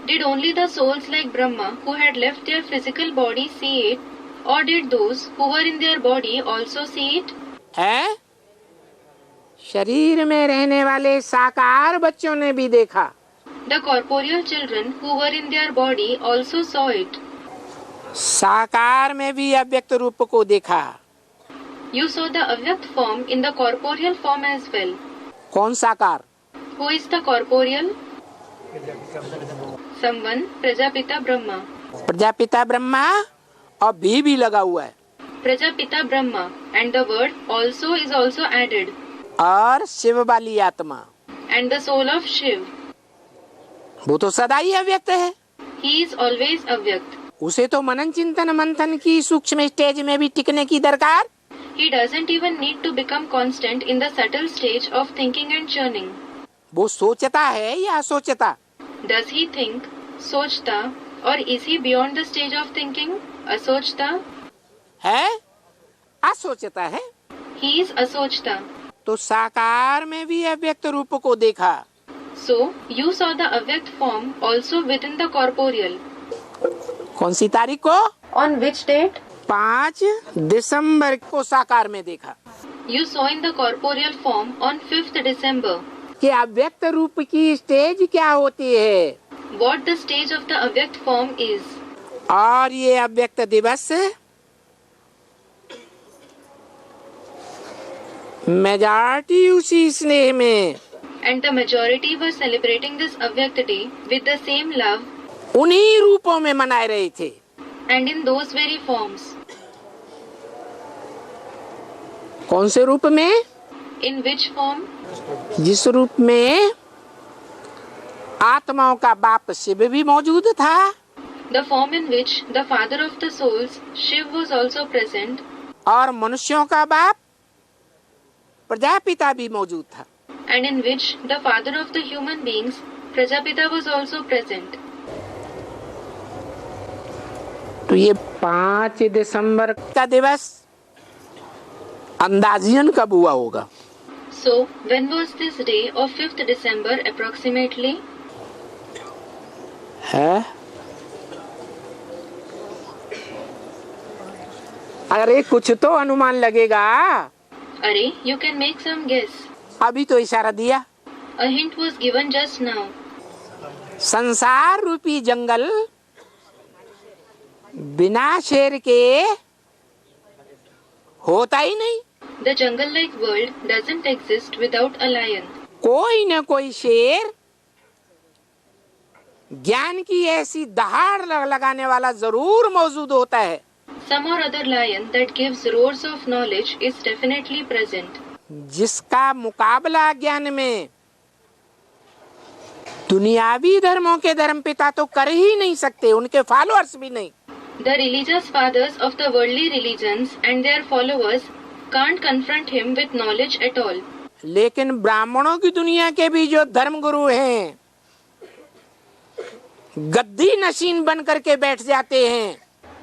Did only the souls like Brahma who had left their physical body see it, or did those who were in their body also see it? है? शरीर में रहने वाले साकार बच्चों ने भी देखा। The corporeal children who were in their body also saw it. साकार में भी अव्यक्त रूप को देखा। You saw the Avyakt form in the corporeal form as well. कौन साकार? Who is the corporeal? Someone, Prajapita Brahma. Prajapita Brahma, और भी लगा हुआ है। Prajapita Brahma, and the word also is also added. और शिव वाली आत्मा, And the soul of Shiv. वो तो सदा ही अव्यक्त है। He is always Avyakt. उसे तो मनन चिंतन मंथन की सूक्ष्म स्टेज में भी टिकने की दरकार। He doesn't even need to become constant in the subtle stage of thinking and churning. वो सोचता है या असोचता? Does he think, sochta, or is he beyond the stage of thinking, asochta? है, असोचता है। He is asochta. तो साकार में भी अव्यक्त रूप को देखा। So, you saw the Avyakt form also within the corporeal. कौन सी तारीख को? On which date? 5 दिसंबर को साकार में देखा। You saw in the corporeal form on 5th December. कि अव्यक्त रूप की स्टेज क्या होती है, What the stage of the Avyakt form is. और ये अव्यक्त दिवस मेजॉरिटी उसी स्नेह में, And the majority were celebrating this Avyakt day with the same love उन्हीं रूपों में मनाए रहे थे। and in those very forms. कौन से रूप में? In which form? जिस रूप में आत्माओं का बाप शिव भी मौजूद था, The form in which the father of the souls, Shiv, was also present, और मनुष्यों का बाप प्रजापिता भी मौजूद था। and in which the father of the human beings, Prajapita, was also present. तो ये 5 दिसंबर का दिवस अंदाजियन कब हुआ होगा? So, when was this day of 5th December approximately? है? अरे कुछ तो अनुमान लगेगा। Arey, you can make some guess. अभी तो इशारा दिया। A hint was given just now. संसार रूपी जंगल बिना शेर के होता ही नहीं। The jungle-like world doesn't exist without a lion. कोई न कोई शेर ज्ञान की ऐसी दहाड़ लगाने वाला जरूर मौजूद होता है। Some or other lion that gives roars of knowledge is definitely present. जिसका मुकाबला ज्ञान में दुनियावी धर्मों के धर्मपिता तो कर ही नहीं सकते, उनके फॉलोअर्स भी नहीं। The religious fathers of the worldly religions and their followers can't confront him with knowledge at all. लेकिन ब्राह्मणों की दुनिया के भी जो धर्म गुरु हैं, गद्दी नशीन बन करके बैठ जाते हैं।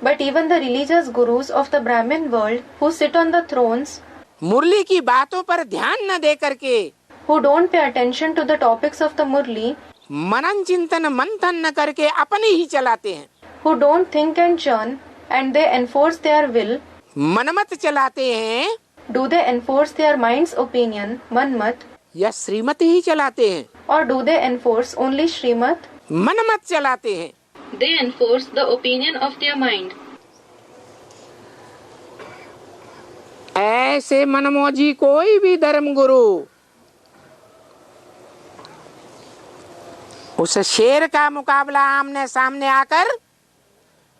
But even the religious gurus of the Brahmin world who sit on the thrones मुरली की बातों पर ध्यान न दे करके, who don't pay attention to the topics of the Murli, मनन चिंतन मंथन न करके अपने ही चलाते हैं, who don't think and churn and they enforce their will, Manmath चलाते हैं do they enforce their mind's opinion, manmat, या श्रीमत ही चलाते हैं, or do they enforce only Srimat? Manmath चलाते हैं। They enforce the opinion of their mind. ऐसे मनमोजी कोई भी धर्म गुरु उस शेर का मुकाबला आमने सामने आकर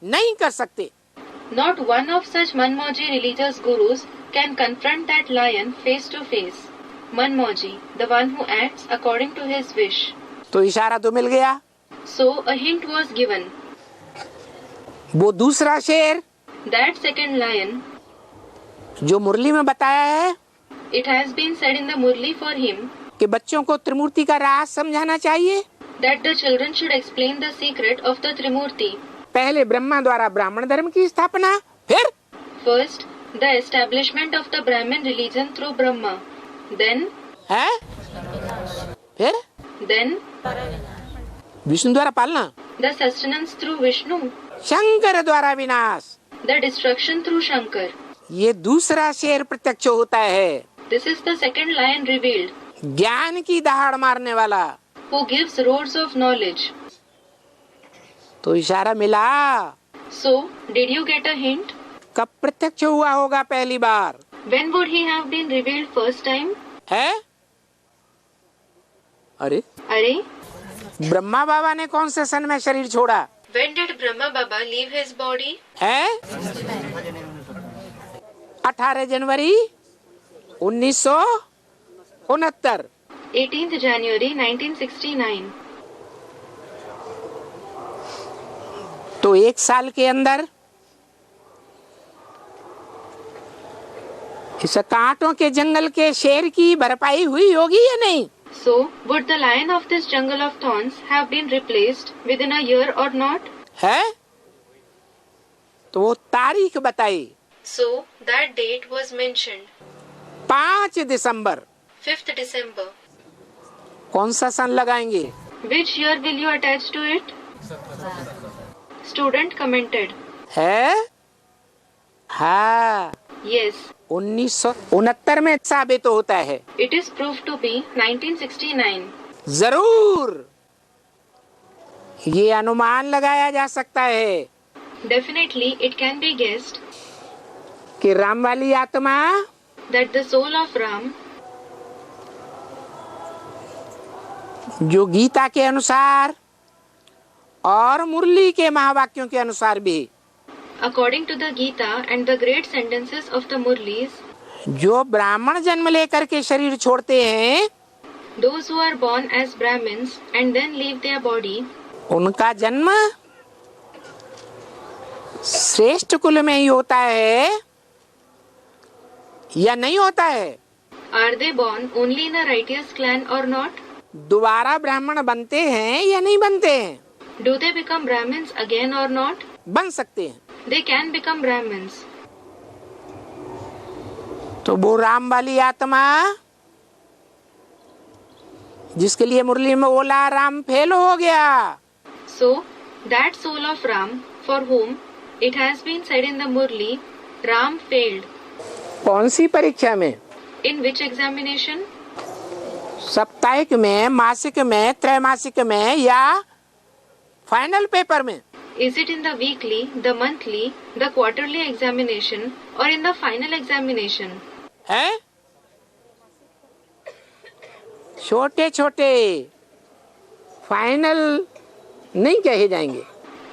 नहीं कर सकते। Not one of such Manmoji religious gurus can confront that lion face to face. Manmoji, the one who acts according to his wish. तो इशारा तो मिल गया। So a hint was given. वो दूसरा शेर That second lion, जो मुरली में बताया है it has been said in the Murli for him कि बच्चों को त्रिमूर्ति का राज समझाना चाहिए। that the children should explain the secret of the Trimurti. पहले ब्रह्मा द्वारा ब्राह्मण धर्म की स्थापना, फिर First, the establishment of the Brahmin religion through Brahma. Then, है, फिर then विष्णु द्वारा पालना, the sustenance through Vishnu, Shankar द्वारा विनाश। the destruction through Shankar. ये दूसरा शेर प्रत्यक्ष होता है, This is the second lion revealed, ज्ञान की दहाड़ मारने वाला। who gives roars of knowledge. तो इशारा मिला। So, did you get a hint? कब प्रत्यक्ष हुआ होगा पहली बार? When would he have been revealed first time? है? अरे Are? ब्रह्मा बाबा ने कौन से सन में शरीर छोड़ा? When did Brahma Baba leave his body? है 18 जनवरी 1969। 18th January 1969. तो एक साल के अंदर इस कांटों के जंगल के शेर की भरपाई हुई होगी या नहीं? So, would the lion of this jungle of thorns have been replaced within a year or not? है तो वो तारीख बताई। So, that date was mentioned. 5 December. 5th December. कौन सा सन लगाएंगे? Which year will you attach to it? Student commented. है हाँ Yes, 1969 में साबित होता है। it is proved to be 1969. जरूर ये अनुमान लगाया जा सकता है Definitely, it can be guessed कि राम वाली आत्मा that the soul of Ram, जो गीता के अनुसार और मुरली के महावाक्यों के अनुसार भी, according to the Gita and the great sentences of the Murlis, जो ब्राह्मण जन्म लेकर के शरीर छोड़ते हैं, those who are born as Brahmins and then leave their body, उनका जन्म श्रेष्ठ कुल में ही होता है या नहीं होता है? are they born only in a righteous clan or not? दोबारा ब्राह्मण बनते हैं या नहीं बनते हैं? Do they become Brahmins again or not? बन सकते हैं। They can become Brahmins. तो वो राम वाली आत्मा जिसके लिए मुरली में बोला राम फेल हो गया, So, that soul of Ram, for whom it has been said in the Murli, Ram failed. कौन सी परीक्षा में? In which examination? साप्ताहिक में, मासिक में, त्रैमासिक में या फाइनल पेपर में? Is it in the weekly, the monthly, the quarterly examination or in the final examination? है छोटे छोटे फाइनल नहीं कहे जाएंगे।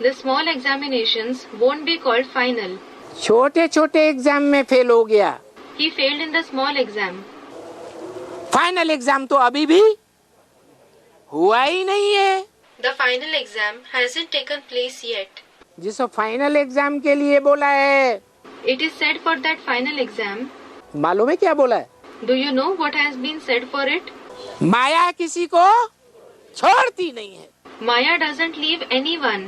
The small examinations won't be called final. छोटे छोटे एग्जाम में फेल हो गया, He failed in the small exam. Final exam तो अभी भी हुआ ही नहीं है। The final exam hasn't taken place yet. जिस फाइनल एग्जाम के लिए बोला है, It is said for that final exam. मालूम है क्या बोला है? Do you know what has been said for it? माया किसी को छोड़ती नहीं है। Maya doesn't leave anyone.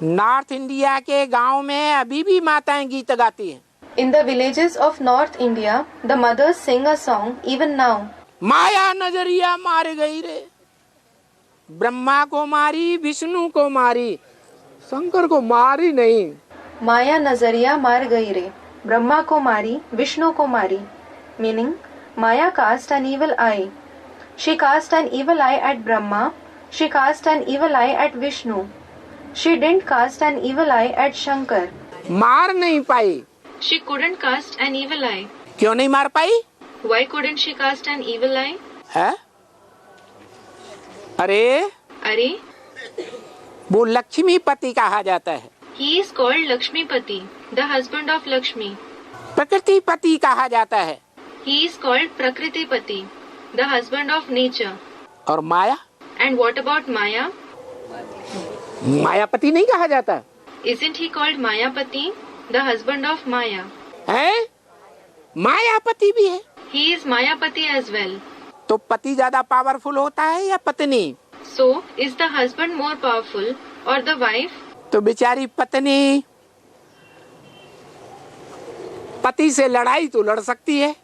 North India के गांव में अभी भी माताएं गीत गाती हैं। In the villages of North India, the mothers sing a song even now. माया नजरिया मार गई रे, ब्रह्मा को मारी विष्णु को मारी, शंकर को मारी नहीं। माया नजरिया मार गई रे, ब्रह्मा को मारी विष्णु को मारी. Meaning, Maya cast an evil eye. She cast an evil eye at Brahma. She cast an evil eye at Vishnu. She didn't cast an evil eye at Shankar. मार नहीं पाई। She couldn't cast an evil eye. क्यों नहीं मार पाई? Why couldn't she cast an evil eye? है? अरे वो लक्ष्मीपति कहा जाता है। He is called Lakshmipati, the husband of Lakshmi. प्रकृतिपति कहा जाता है। He is called Prakritipati, the husband of nature. और माया? And what about Maya? मायापति नहीं कहा जाता? Isn't he called Mayapati, the husband of Maya? है? मायापति भी है। He is Mayapati as well. तो पति ज्यादा पावरफुल होता है या पत्नी? So, is the husband more powerful or the wife? तो बेचारी पत्नी पति से लड़ाई तो लड़ सकती है।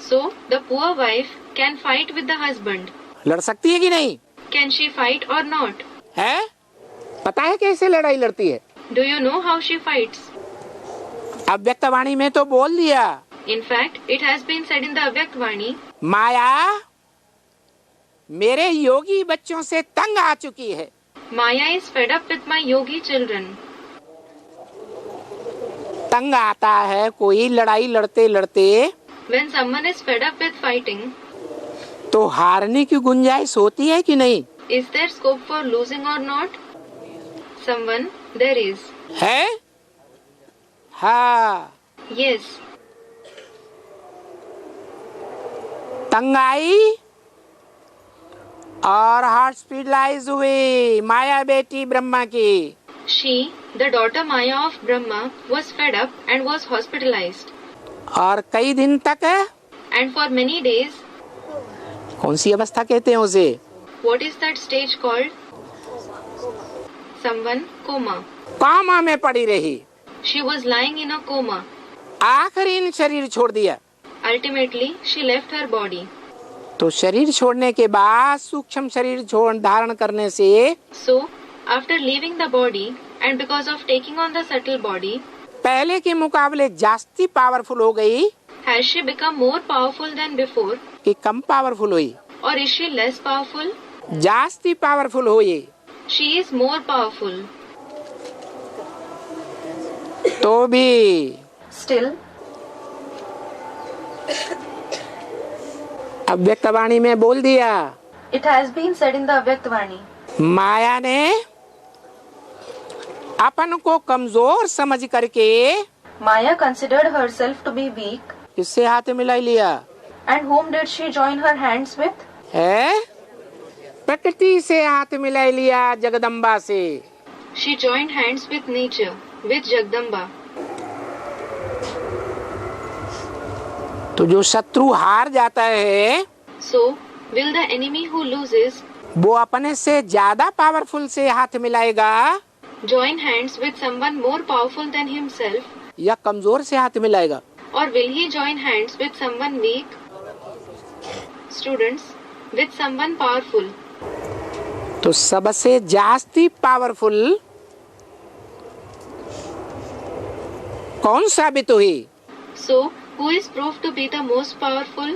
So, the poor wife can fight with the husband. लड़ सकती है कि नहीं? Can she fight or not? है? पता है कैसे लड़ाई लड़ती है? Do you know how she fights? अव्यक्तवाणी में तो बोल दिया। In fact, it has been said in the Avyaktvani, माया मेरे योगी बच्चों से तंग आ चुकी है। Maya is fed up with my yogi children. तंग आता है कोई लड़ाई लड़ते लड़ते When someone is fed up with fighting, तो हारने की गुंजाइश होती है कि नहीं? is there scope for losing or not? Someone, there is. है? हाँ। Yes. तंग आई और हॉस्पिटलाइज हुई माया बेटी ब्रह्मा की। She, the daughter Maya of Brahma, was fed up and was hospitalized. और कई दिन तक And for many days, कौन सी अवस्था कहते हैं उसे? what is that stage called? Someone, coma. Coma में पड़ी रही। She was lying in a coma. आखिरी शरीर छोड़ दिया। Ultimately, she left her body. तो शरीर छोड़ने के बाद सूक्ष्म शरीर छोड़ धारण करने से So, after leaving the body and because of taking on the subtle body, पहले के मुकाबले जास्ती पावरफुल हो गई has she become more powerful than before कि कम पावरफुल हुई? or is she less powerful? जास्ती पावरफुल हुई। She is more powerful. तो भी Still, अव्यक्तवाणी में बोल दिया। it has been said in the Avyaktvani, माया ने अपन को कमजोर समझ करके Maya considered herself to be weak. किससे हाथ मिला लिया? And whom did she join her hands with? है? प्रकृति से हाथ मिला लिया, जगदम्बा से। She joined hands with nature, with Jagdamba. तो जो शत्रु हार जाता है So, will the enemy who loses वो अपने से ज्यादा पावरफुल से हाथ मिलाएगा join hands with someone more powerful than himself, या कमजोर से हाथ मिलाएगा? or will he join hands with someone weak? Students, with someone powerful. तो सबसे जास्ती पावरफुल कौन साबित हुई? So, who is proved to be the most powerful?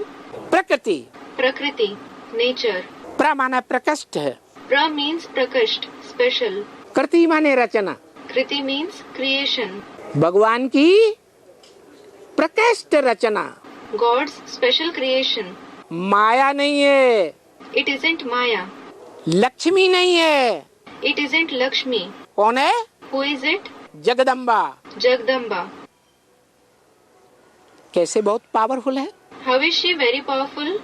प्रकृति। Prakriti, nature. प्र माना प्रकृष्ट है, Pra means prakasht, special. कृति माने रचना। Kriti means creation. भगवान की प्रकृष्ट रचना। God's special creation. माया नहीं है, It isn't Maya. लक्ष्मी नहीं है। It isn't Lakshmi. कौन है? Who is it? Jagdamba. Jagdamba. कैसे बहुत पावरफुल है? How is she very powerful?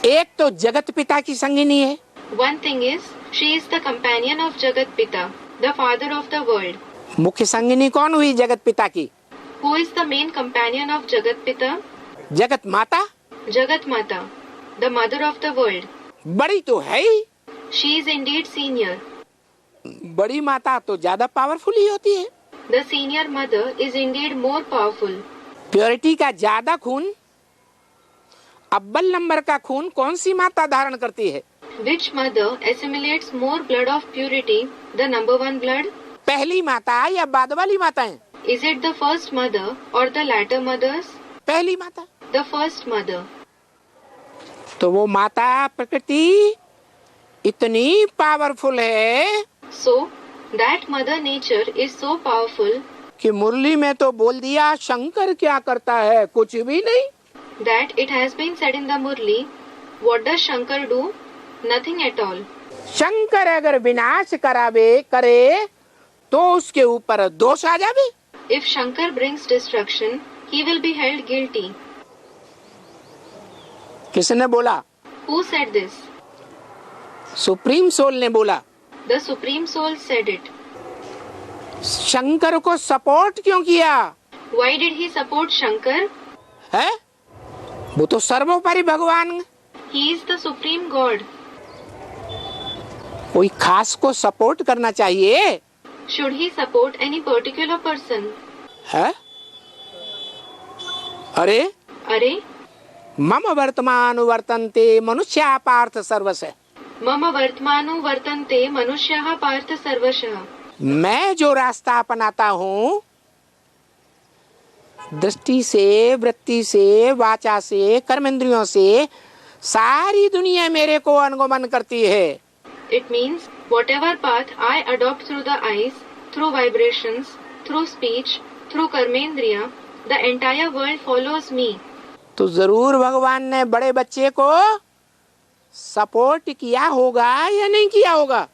एक तो जगत पिता की संगिनी है, One thing is, she is the companion of Jagat Pita, the father of the world. मुख्य संगिनी कौन हुई जगत पिता की? Who is the main companion of Jagat Pita? जगत माता। Jagat Mata, the mother of the world. बड़ी तो है ही, She is indeed senior. बड़ी माता तो ज्यादा पावरफुल ही होती है। The senior mother is indeed more powerful. Purity का ज्यादा खून, अव्वल नंबर का खून कौन सी माता धारण करती है? Which mother assimilates more blood of purity, the number one blood? पहली माता या बाद वाली माताएं? Is it the first mother or the latter mothers? पहली माता। The first mother. तो वो माता प्रकृति इतनी पावरफुल है So, that mother nature is so powerful कि मुरली में तो बोल दिया शंकर क्या करता है, कुछ भी नहीं। that it has been said in the Murli, what does Shankar do? Nothing at all. Shankar अगर विनाश करे तो उसके ऊपर दोष आ जावे। If Shankar brings destruction, he will be held guilty. किसने बोला? Who said this? Supreme soul ने बोला। The Supreme Soul said it. Shankar को सपोर्ट क्यों किया Why did he support Shankar? है? वो तो सर्वोपरि भगवान है। He is the Supreme God. कोई खास को सपोर्ट करना चाहिए Should he support any particular person? है? अरे Are, मम वर्तमान वर्तन्ते मनुष्या पार्थ सर्वस्य। मम वर्तमानो वर्तन्ते मनुष्याः पार्थ सर्वशः। मैं जो रास्ता अपनाता हूँ दृष्टि से, वृत्ति से, वाचा से, कर्मेंद्रियों से सारी दुनिया मेरे को अनुगमन करती है। It means whatever path I adopt through the eyes, through vibrations, through speech, through karmendriya, the entire world follows me. तो जरूर भगवान ने बड़े बच्चे को सपोर्ट किया होगा या नहीं किया होगा?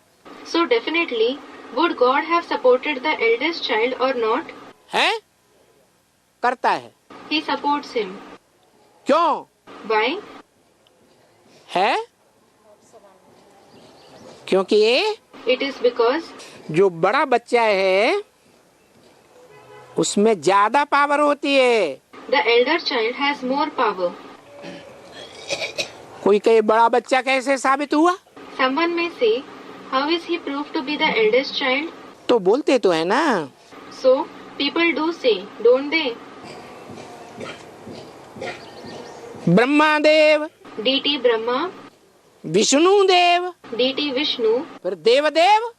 So definitely, would God have supported the eldest child or not? है? करता है। He supports him. क्यों? Why? है? क्योंकि It is because जो बड़ा बच्चा है उसमें ज्यादा पावर होती है। the elder child has more power. कोई कहे बड़ा बच्चा कैसे साबित हुआ? Someone may say, how is he proved to be the eldest child? तो बोलते तो है ना। So, people do say, don't they? Brahma Dev, Deity Brahma, Vishnu Dev, Deity Vishnu, फिर देवदेव,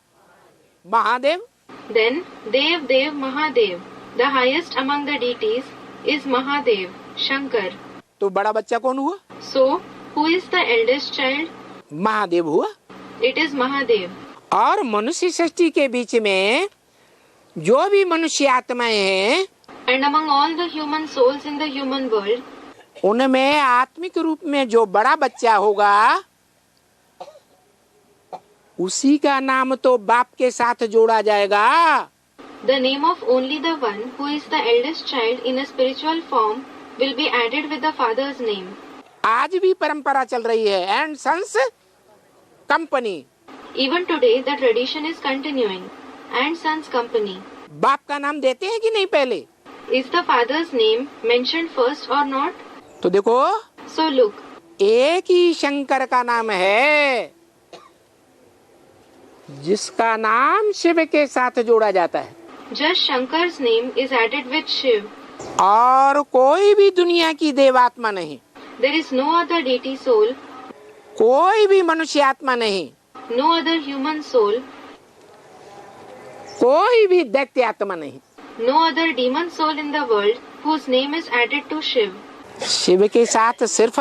Mahadev. then Dev Dev Mahadev. The highest among the deities is Mahadev, Shankar. तो बड़ा बच्चा कौन हुआ? So, who is the eldest child? Mahadev हुआ। It is Mahadev. और मनुष्य सृष्टि के बीच में जो भी मनुष्य आत्माएं हैं And among all the human souls in the human world, उनमें आत्मिक रूप में जो बड़ा बच्चा होगा उसी का नाम तो बाप के साथ जोड़ा जाएगा। the name of only the one who is the eldest child in a spiritual form will be added with the father's name. आज भी परंपरा चल रही है and sons company. Even today, the tradition is continuing. And Sons Company. बाप का नाम देते हैं कि नहीं पहले? Is the father's name mentioned first or not? तो देखो So look, एक ही शंकर का नाम है जिसका नाम शिव के साथ जोड़ा जाता है just Shankar's name is added with Shiv. और कोई भी दुनिया की देवात्मा नहीं, There is no other deity soul, कोई भी मनुष्य आत्मा नहीं, no other human soul, कोई भी दैत्य आत्मा नहीं, no other demon soul in the world whose name is added to Shiv. Shiv के साथ सिर्फ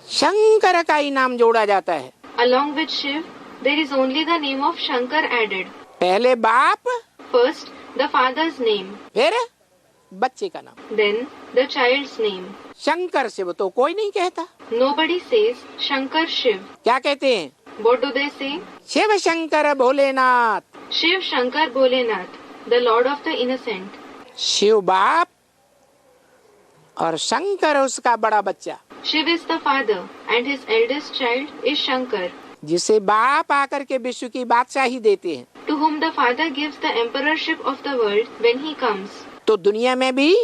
शंकर का ही नाम जोड़ा जाता है। Along with Shiv, there is only the name of Shankar added. पहले बाप, First, the father's name, फिर बच्चे का नाम। then the child's name. Shankar Shiv तो कोई नहीं कहता। Nobody says Shankar Shiv. क्या कहते हैं? What do they say? Shiv Shankar Bholenath. Shiv Shankar Bholenath, the Lord of the Innocent. Shiv बाप और शंकर उसका बड़ा बच्चा, Shiv is the father and his eldest child is Shankar, जिसे बाप आकर के विश्व की बादशाही देते हैं। to whom the father gives the emperorship of the world when he comes. तो दुनिया में भी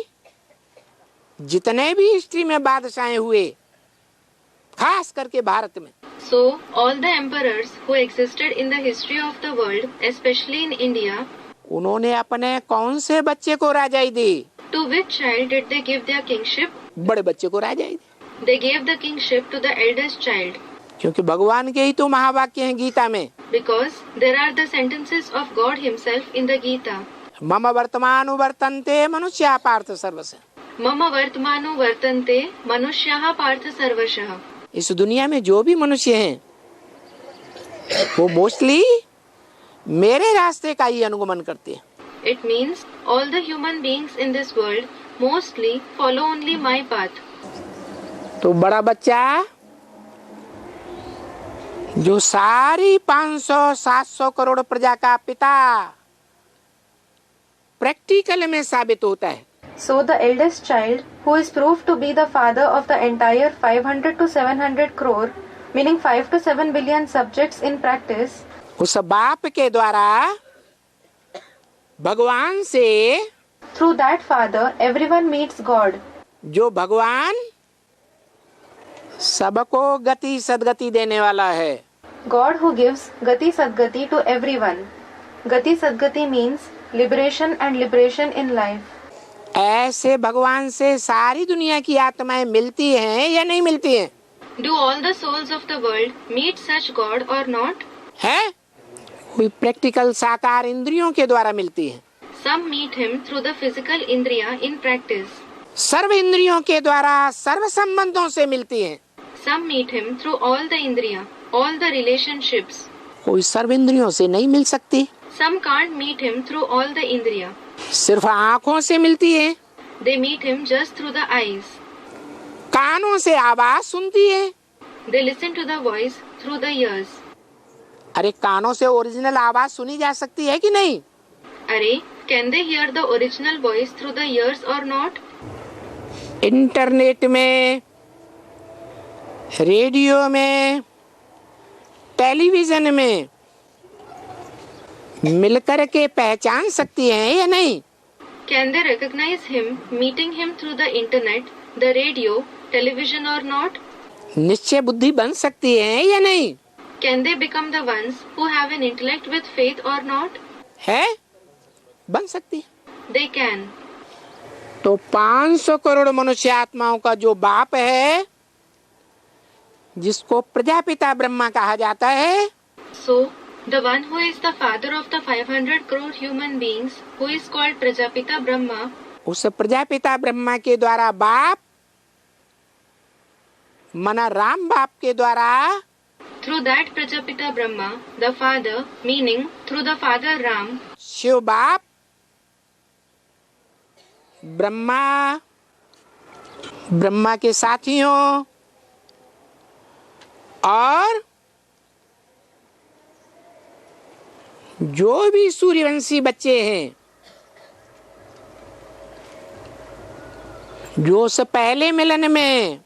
जितने भी हिस्ट्री में बादशाहें हुए, खास करके भारत में, So, all the emperors who existed in the history of the world, especially in India, उन्होंने अपने कौन से बच्चे को राजाई दी? To which child did they give their kingship? बड़े बच्चे को राजाई दी। They gave the kingship to the eldest child. क्योंकि भगवान के ही तो महावाक्य हैं गीता में। Because there are the sentences of God himself in the Gita. मम वर्तमानु वर्तन्ते मनुष्या पार्थ सर्वस्य। मम वर्तमानो वर्तन्ते मनुष्याः पार्थ सर्वशः। इस दुनिया में जो भी मनुष्य हैं वो मोस्टली मेरे रास्ते का ही अनुगमन करते हैं। It means all the human beings in this world mostly follow only my path. तो बड़ा बच्चा जो सारी 500-700 करोड़ प्रजा का पिता प्रैक्टिकल में साबित होता है। So the eldest child, who is proved to be the father of the entire 500 to 700 crore, meaning 5 to 7 billion subjects in practice, उस बाप के द्वारा भगवान से, through that father, everyone meets God. जो भगवान सबको गति सदगति देने वाला है। God who gives Gati Sadgati to everyone. Gati Sadgati means liberation and liberation in life. ऐसे भगवान से सारी दुनिया की आत्माएं मिलती हैं या नहीं मिलती हैं? Do all the souls of the world meet such God or not? है? कोई प्रैक्टिकल साकार इंद्रियों के द्वारा मिलती है। Some meet him through the physical indriya in practice. सर्व इंद्रियों के द्वारा सर्व संबंधों से मिलती हैं। Some meet him through all the indriya, all the relationships. कोई सर्व इंद्रियों से नहीं मिल सकती। Some can't meet him through all the indriya. सिर्फ आँखों से मिलती है। They meet him just through the eyes. कानों से आवाज सुनती है। They listen to the voice through the ears. अरे कानों से ओरिजिनल आवाज सुनी जा सकती है कि नहीं? Arey, can they hear the original voice through the ears or not? Internet में, रेडियो में, टेलीविजन में मिलकर के पहचान सकती हैं या नहीं? Can they recognize him, meeting him through the internet, the radio, television or not? निश्चय बुद्धि बन सकती हैं या नहीं? Can they become the ones who have an intellect with faith or not? है, बन सकती है। They can. तो 500 करोड़ मनुष्य आत्माओं का जो बाप है, जिसको प्रजापिता ब्रह्मा कहा जाता है, So, the one who is the father of the 500 crore human beings, who is called Prajapita Brahma, उस प्रजापिता ब्रह्मा के द्वारा बाप मना राम बाप के द्वारा through that Prajapita Brahma, the father, meaning through the father Ram, Shiv बाप ब्रह्मा के साथियों और जो भी सूर्यवंशी बच्चे हैं, जो उस पहले मिलन में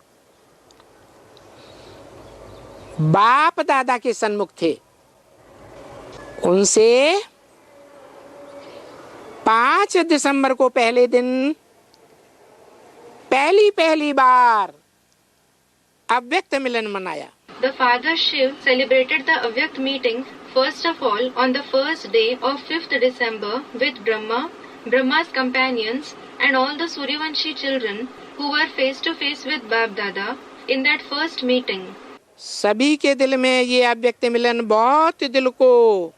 बाप दादा के सन्मुख थे, उनसे 5 दिसंबर को पहले दिन पहली बार अव्यक्त मिलन मनाया। the father Shiv celebrated the Avyakt meeting first of all on the first day of 5th December with Brahma, Brahma's companions and all the Suryavanshi children who were face to face with Bap Dada in that first meeting. सभी के दिल में ये अव्यक्त मिलन बहुत दिल को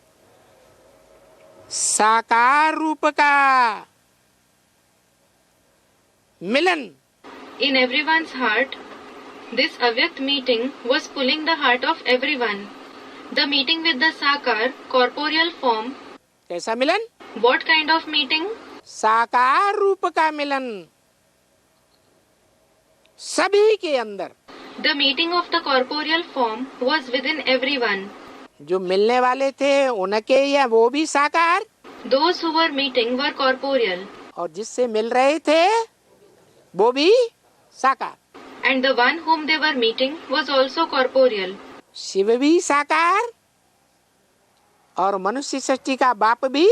साकार रूप का मिलन, In everyone's heart, this Avyakt meeting was pulling the heart of everyone. The meeting with the Sakar, corporeal form. कैसा मिलन? What kind of meeting? साकार रूप का मिलन सभी के अंदर। The meeting of the corporeal form was within everyone. जो मिलने वाले थे उनके या वो भी साकार, Those who were meeting were corporeal. और जिससे मिल रहे थे वो भी साकार। And the one whom they were meeting was also corporeal. Shiv भी साकार और मनुष्य सृष्टि का बाप भी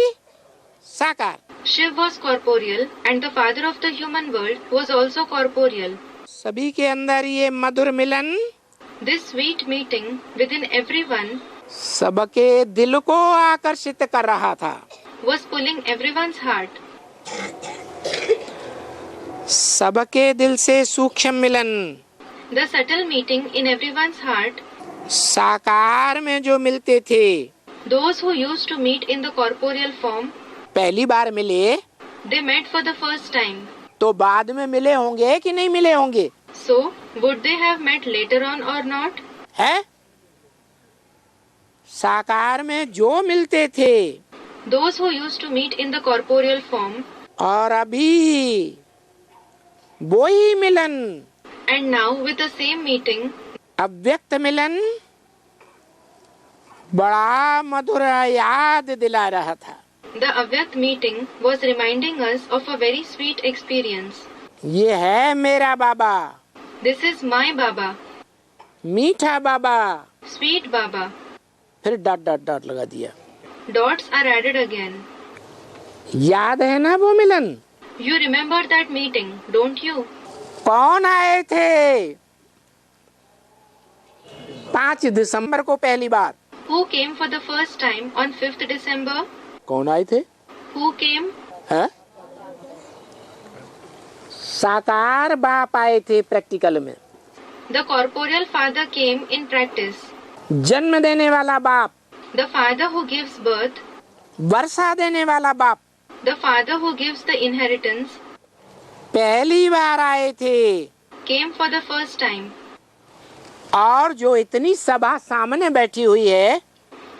साकार। Shiv was corporeal and the father of the human world was also corporeal. सभी के अंदर ये मधुर मिलन This sweet meeting within everyone सबके दिल को आकर्षित कर रहा था। was pulling everyone's heart. सबके दिल से सूक्ष्म मिलन, The subtle meeting in everyone's heart. साकार में जो मिलते थे, Those who used to meet in the corporeal form, पहली बार मिले they met for the first time. तो बाद में मिले होंगे कि नहीं मिले होंगे? So, would they have met later on or not? है? साकार में जो मिलते थे Those who used to meet in the corporeal form, और अभी वो ही मिलन, and now with the same meeting, अव्यक्त मिलन बड़ा मधुर याद दिला रहा था। the Avyakt meeting was reminding us of a very sweet experience. ये है मेरा बाबा, This is my Baba, मीठा बाबा। sweet Baba. फिर डॉट डॉट डॉट लगा दिया। Dots are added again. याद है ना वो मिलन? You remember that meeting, don't you? कौन आए थे 5 दिसंबर को पहली बार? Who came for the first time on 5th December? कौन आए थे? Who came? है? साकार बाप आए थे प्रैक्टिकल में। The corporeal father came in practice. जन्म देने वाला बाप, The father who gives birth, वर्षा देने वाला बाप the father who gives the inheritance, पहली बार आए थे। came for the first time. और जो इतनी सभा सामने बैठी हुई है,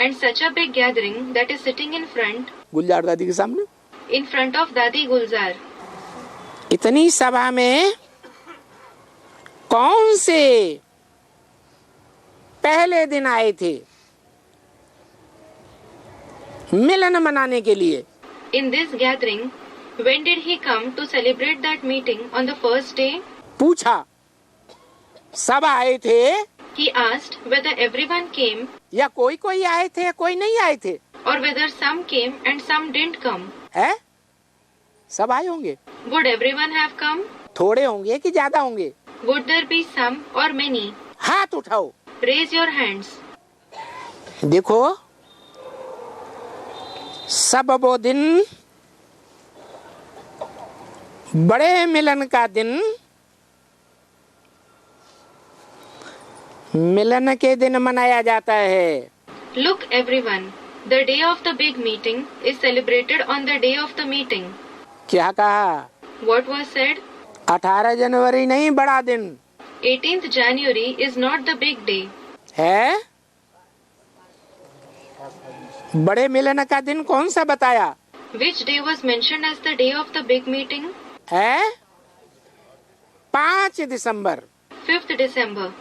And such a big gathering that is sitting in गुलजार दादी के सामने, front of Dadi Gulzar. इतनी सभा में कौन से पहले दिन आए थे मिलन मनाने के लिए? In this gathering, when did he come to celebrate that meeting on the first day? पूछा, सब आए थे He asked whether everyone came या कोई कोई आए थे कोई नहीं आए थे? or whether some came and some didn't come. है? सब आए होंगे। Would everyone have come? थोड़े होंगे कि ज्यादा होंगे? Would there be some or many? हाथ उठाओ। Raise your hands. देखो, सब वो दिन बड़े मिलन का दिन, मिलन के दिन मनाया जाता है। Look everyone, the day of the big meeting is celebrated on the day of the meeting. क्या कहा? What was said? 18 जनवरी नहीं बड़ा दिन 18th January is not the big day. है। बड़े मिलन का दिन कौन सा बताया? Which day was mentioned as the day of the big meeting? है 5 दिसंबर। 5th December.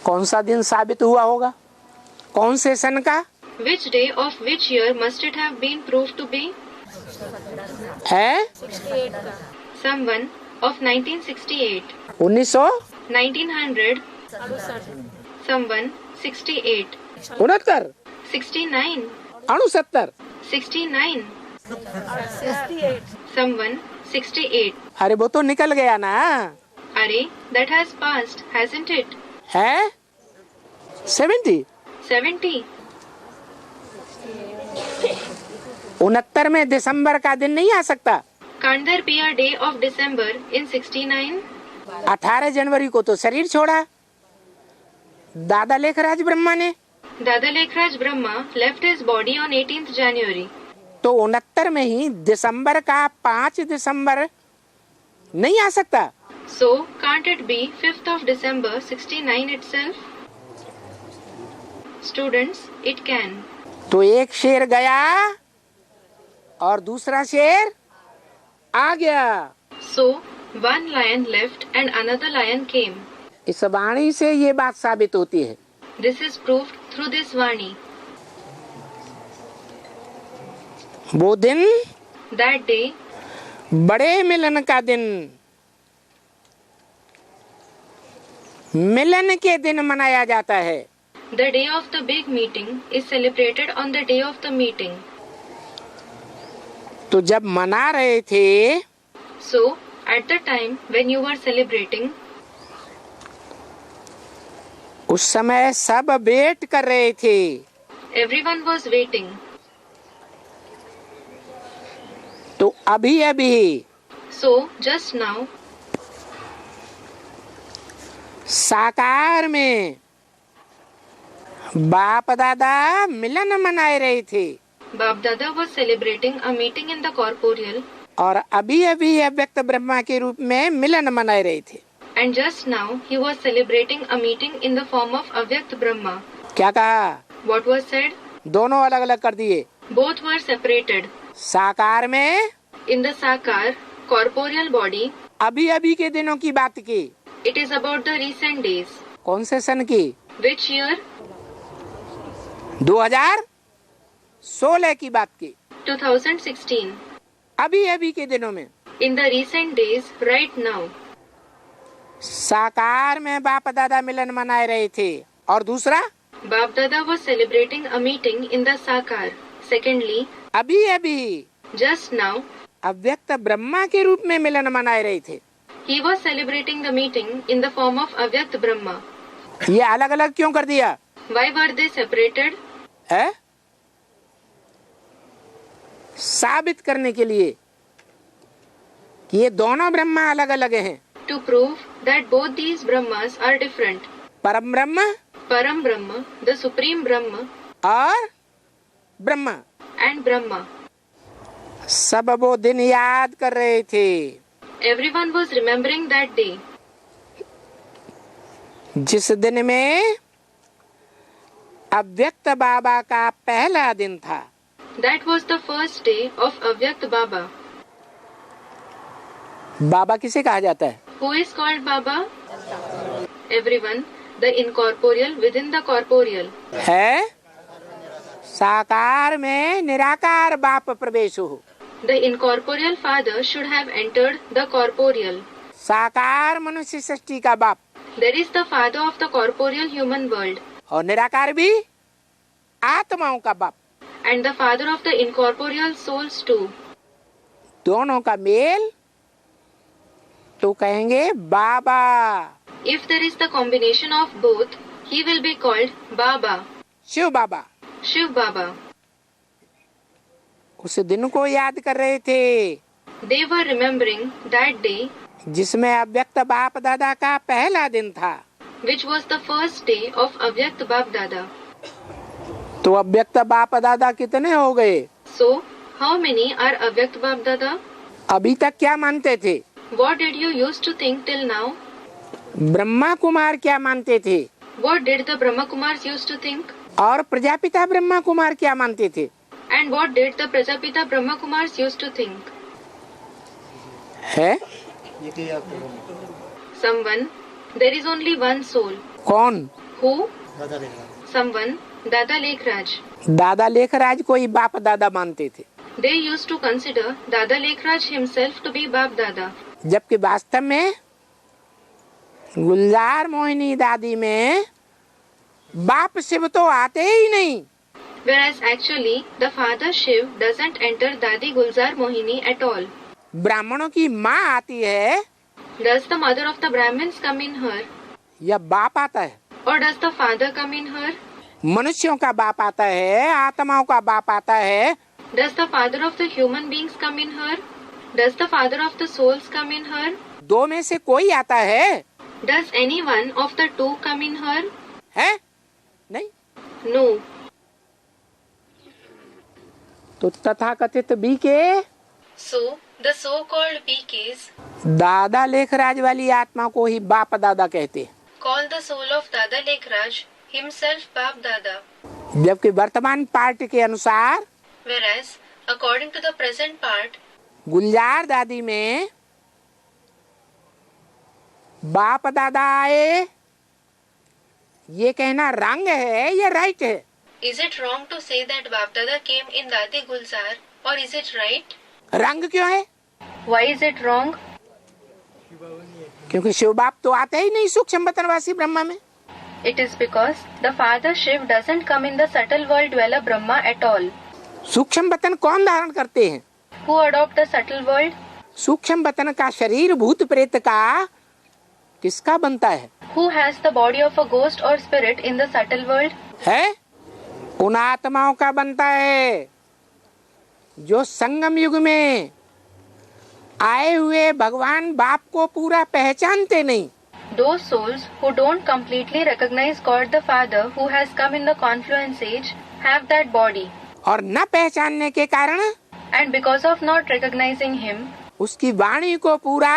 कौन सा दिन साबित हुआ होगा? कौन से सन का? Which day of which year must it have been proved to be? है Someone of 1968. 1969 1900. Someone 68. 69 69. 69 69. Someone 68. अरे वो तो निकल गया ना। Arey, that has passed, hasn't it? है 70 70. 69 में दिसंबर का दिन नहीं आ सकता। Can't there be a day of December in 69? 18 जनवरी को तो शरीर छोड़ा दादा लेखराज ब्रह्मा ने, Dada Lekhraj Brahma left his body on 18th January. तो 69 में ही दिसंबर का 5 दिसंबर नहीं आ सकता। So, can't it be 5th of December 69 itself? Students, it can. तो एक शेर गया और दूसरा शेर आ गया। So, one lion left and another lion came. इस वाणी से ये बात साबित होती है। This is proved through this Vani. वो दिन That day, बड़े मिलन का दिन, मिलन के दिन मनाया जाता है। the day of the big meeting, is celebrated on the day of the meeting. तो जब मना रहे थे So, at the time when you were celebrating, उस समय सब वेट कर रहे थे। Everyone was waiting. तो अभी अभी So, just now, साकार में बाप दादा मिलन मनाए रहे थे Bab Dada was celebrating a meeting in the corporeal, और अभी अभी अव्यक्त ब्रह्मा के रूप में मिलन मनाए रहे थे। and just now he was celebrating a meeting in the form of Avyakt Brahma. क्या कहा? What was said? दोनों अलग अलग कर दिए। Both were separated. साकार में In the Sakar, corporeal body, अभी अभी के दिनों की बात की। it is about the recent days. कौन से सन की? Which year? 2016 की बात की। 2016. अभी अभी के दिनों में In the recent days, right now, साकार में बाप दादा मिलन मनाए रहे थे और दूसरा Bab Dada was celebrating a meeting in the Sakar. Secondly, अभी अभी just now, अव्यक्त ब्रह्मा के रूप में मिलन मनाए रहे थे। he was celebrating the meeting in the form of Avyakt Brahma. ये अलग अलग क्यों कर दिया Why were they separated? है? साबित करने के लिए कि ये दोनों ब्रह्मा अलग अलग हैं। To prove that both these Brahmas are different. परम ब्रह्म Param Brahma, the Supreme Brahma, और ब्रह्मा and Brahma. सब वो दिन याद कर रहे थे Everyone was remembering that day, जिस दिन में अव्यक्त बाबा का पहला दिन था। that was the first day of Avyakt Baba. बाबा किसे कहा जाता है? Who is called Baba? Everyone, the incorporeal within the corporeal. है साकार में निराकार बाप प्रवेश हो। The incorporeal father should have entered the corporeal. साकार मनुष्य सृष्टि का बाप There is the father of the corporeal human world और निराकार भी आत्माओं का बाप। and the father of the incorporeal souls too. दोनों का मेल तो कहेंगे बाबा। If there is the combination of both, he will be called Baba, Shiv Baba Shiv Baba. उस दिन को याद कर रहे थे They were remembering that day, जिसमें अव्यक्त बाप दादा का पहला दिन था। which was the first day of Avyakt Bab Dada. तो अव्यक्त बाप दादा कितने हो गए? So, how many are Avyakt Bab Dada? अभी तक क्या मानते थे? What did you used to think till now? Brahma Kumar क्या मानते थे What did the Brahma Kumars used to think? और प्रजापिता ब्रह्मा कुमार क्या मानते थे? And what did the Prajapita Brahma Kumars used to think? है Someone, there is only one soul. कौन? Who? Someone, Dada Lekhraj. दादा लेखराज को ही बाप दादा मानते थे, They used to consider Dada Lekhraj himself to be Bab Dada. जबकि वास्तव में गुलजार मोहिनी दादी में बाप शिव तो आते ही नहीं। Whereas actually, the father Shiv doesn't enter Dadi Gulzar Mohini at all. ब्राह्मणों की माँ आती है Does the mother of the Brahmins come in her? या बाप आता है? Or does the father come in her? मनुष्यों का बाप आता है, आत्माओं का बाप आता है। Does the father of the human beings come in her? Does the father of the souls come in her? दो में से कोई आता है? Does any one of the two come in her? है नहीं। No. तो तथाकथित बी के So, the so-called PKs दादा लेखराज वाली आत्मा को ही बाप दादा कहते हैं, call the soul of Dada Lekhraj himself Bab Dada. जबकि वर्तमान पार्ट के अनुसार Whereas, according to the present part, गुलजार दादी में बाप दादा आए, ये कहना रंग है या राइट है? is it wrong to say that Bab Dada came in Dadi Gulzar, or is it right? रंग क्यों है? Why is it wrong? क्योंकि शिव बाप तो आते ही नहीं सूक्ष्म बतनवासी ब्रह्मा में। It is because the father Shiv doesn't come in the subtle world dweller Brahma at all. सूक्ष्म बतन कौन धारण करते हैं? Who adopt the subtle world? सूक्ष्म बतन का शरीर भूत प्रेत का किसका बनता है? Who has the body of a ghost or spirit in the subtle world? है उन आत्माओं का बनता है जो संगम युग में आए हुए भगवान बाप को पूरा पहचानते नहीं। Those souls who don't completely recognize God the Father who has come in the confluence age have that body. और न पहचानने के कारण And because of not recognizing Him, उसकी वाणी को पूरा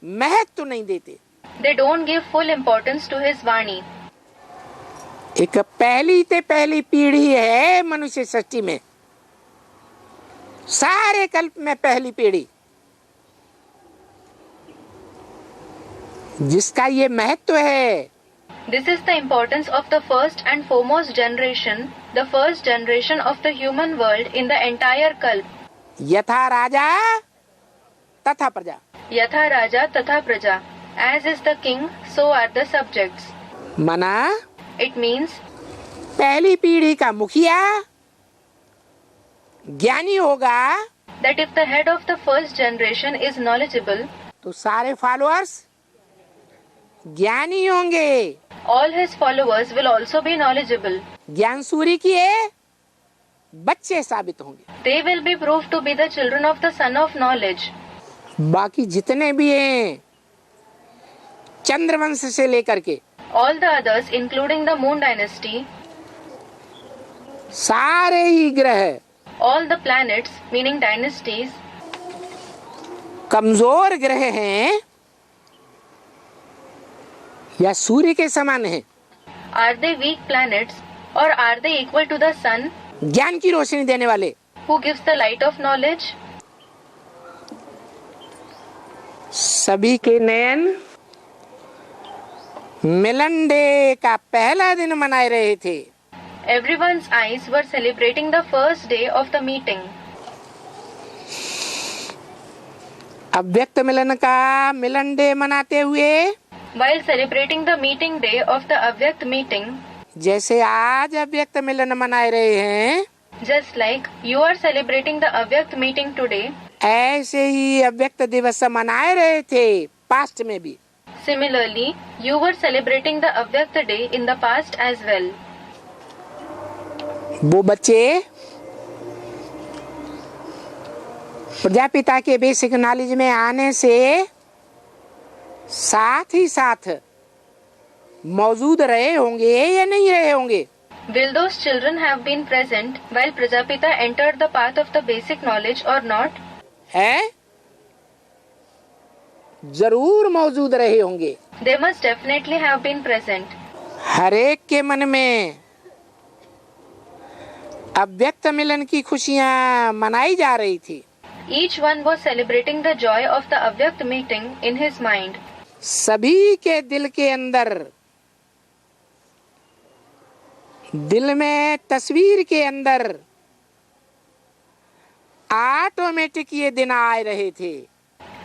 महत्व नहीं देते। they don't give full importance to His Vani. एक पहली पीढ़ी है मनुष्य सृष्टि में, सारे कल्प में पहली पीढ़ी, जिसका ये महत्व है। This is the importance of the first and foremost generation, the first generation of the human world in the entire Kalp. यथा राजा तथा प्रजा। Yatha Raja Tatha Praja. As is the king, so are the subjects. मना It means पहली पीढ़ी का मुखिया ज्ञानी होगा that if the head of the first generation is knowledgeable, तो सारे फॉलोअर्स ज्ञानी होंगे। all his followers will also be knowledgeable. ज्ञान सूर्य किए बच्चे साबित होंगे। They will be proved to be the children of the son of knowledge. बाकी जितने भी हैं चंद्रवंश से लेकर के All the others, including the moon dynasty, सारे ही ग्रह all the planets, meaning dynasties, कमजोर ग्रह हैं या सूर्य के समान हैं। are they weak planets or are they equal to the sun ज्ञान की रोशनी देने वाले। who gives the light of knowledge? सभी के नयन मिलन डे का पहला दिन मनाए रहे थे। Everyone's eyes were celebrating the first day of the meeting. अव्यक्त मिलन का मिलन डे मनाते हुए While celebrating the meeting day of the Avyakt meeting, जैसे आज अव्यक्त मिलन मनाए रहे हैं, just like you are celebrating the Avyakt meeting today, ऐसे ही अव्यक्त दिवस मनाए रहे थे पास्ट में भी। similarly, you were celebrating the Avyakt day in the past as well. वो बच्चे प्रजापिता के बेसिक नॉलेज में आने से साथ ही साथ मौजूद रहे होंगे या नहीं रहे होंगे? Will those children have been present while Prajapita entered the path of the basic knowledge or not? है? जरूर मौजूद रहे होंगे। They must definitely have been present. हर एक के मन में अव्यक्त मिलन की खुशियां मनाई जा रही थी। Each one was celebrating the joy of the Avyakt meeting in his mind. सभी के दिल के अंदर, दिल में तस्वीर के अंदर ऑटोमेटिक ये दिन आ रहे थे।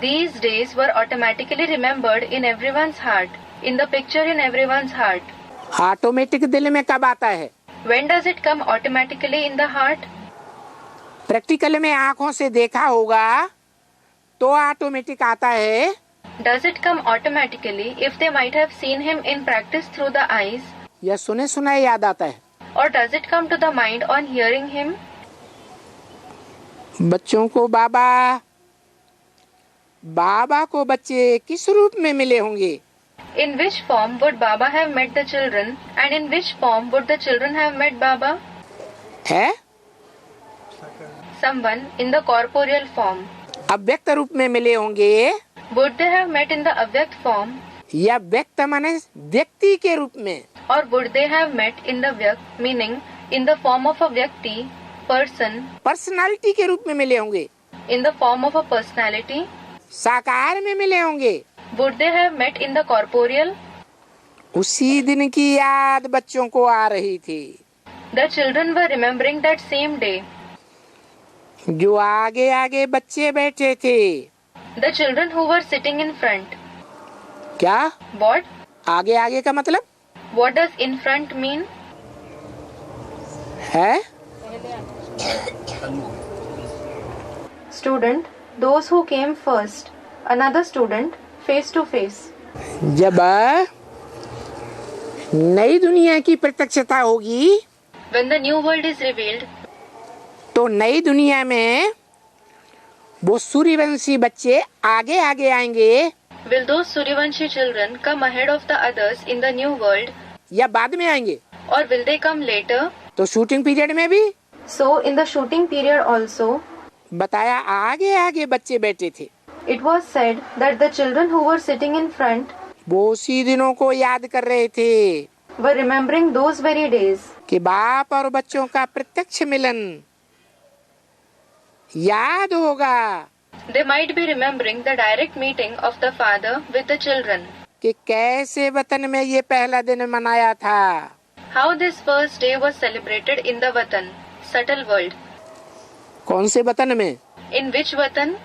These days were automatically remembered in everyone's heart, in the picture in everyone's heart. Automatic दिल में कब आता है? When does it come automatically in the heart? Practical में आंखों से देखा होगा तो ऑटोमेटिक आता है। Does it come automatically if they might have seen him in practice through the eyes? या सुने सुनाए याद आता है? Or does it come to the mind on hearing him? बच्चों को बाबा को बच्चे किस रूप में मिले होंगे? In which form would Baba have met the children, and in which form would the children have met Baba? है? Someone in the corporeal form. अव्यक्त रूप में मिले होंगे Would they have met in the Avyakt form? या व्यक्त माने व्यक्ति के रूप में? Or would they have met in the Vyakt, meaning in the form of a Vyakti, person, personality के रूप में मिले होंगे? in the form of a personality? साकार में मिले होंगे? Would they have met in the corporeal? उसी दिन की याद बच्चों को आ रही थी। The children were remembering that same day. जो आगे आगे बच्चे बैठे थे। The children who were sitting in front. क्या? What? आगे आगे का मतलब? What does in front mean? है? Student, those who came first. Another student, face to face. जब नई दुनिया की प्रत्यक्षता होगी, When the new world is revealed, तो नई दुनिया में वो सूर्यवंशी बच्चे आगे आगे आएंगे will those Suryavanshi children come ahead of the others in the new world, या बाद में आएंगे? or will they come later? तो शूटिंग पीरियड में भी So, in the shooting period also, बताया आगे आगे बच्चे बैठे थे। it was said that the children who were sitting in front वो उसी दिनों को याद कर रहे थे were remembering those very days, कि बाप और बच्चों का प्रत्यक्ष मिलन याद होगा they might be remembering the direct meeting of the father with the children. कि कैसे वतन में ये पहला दिन मनाया था। How this first day was celebrated in the Vatan, subtle world. कौन से वतन में In which Vatan?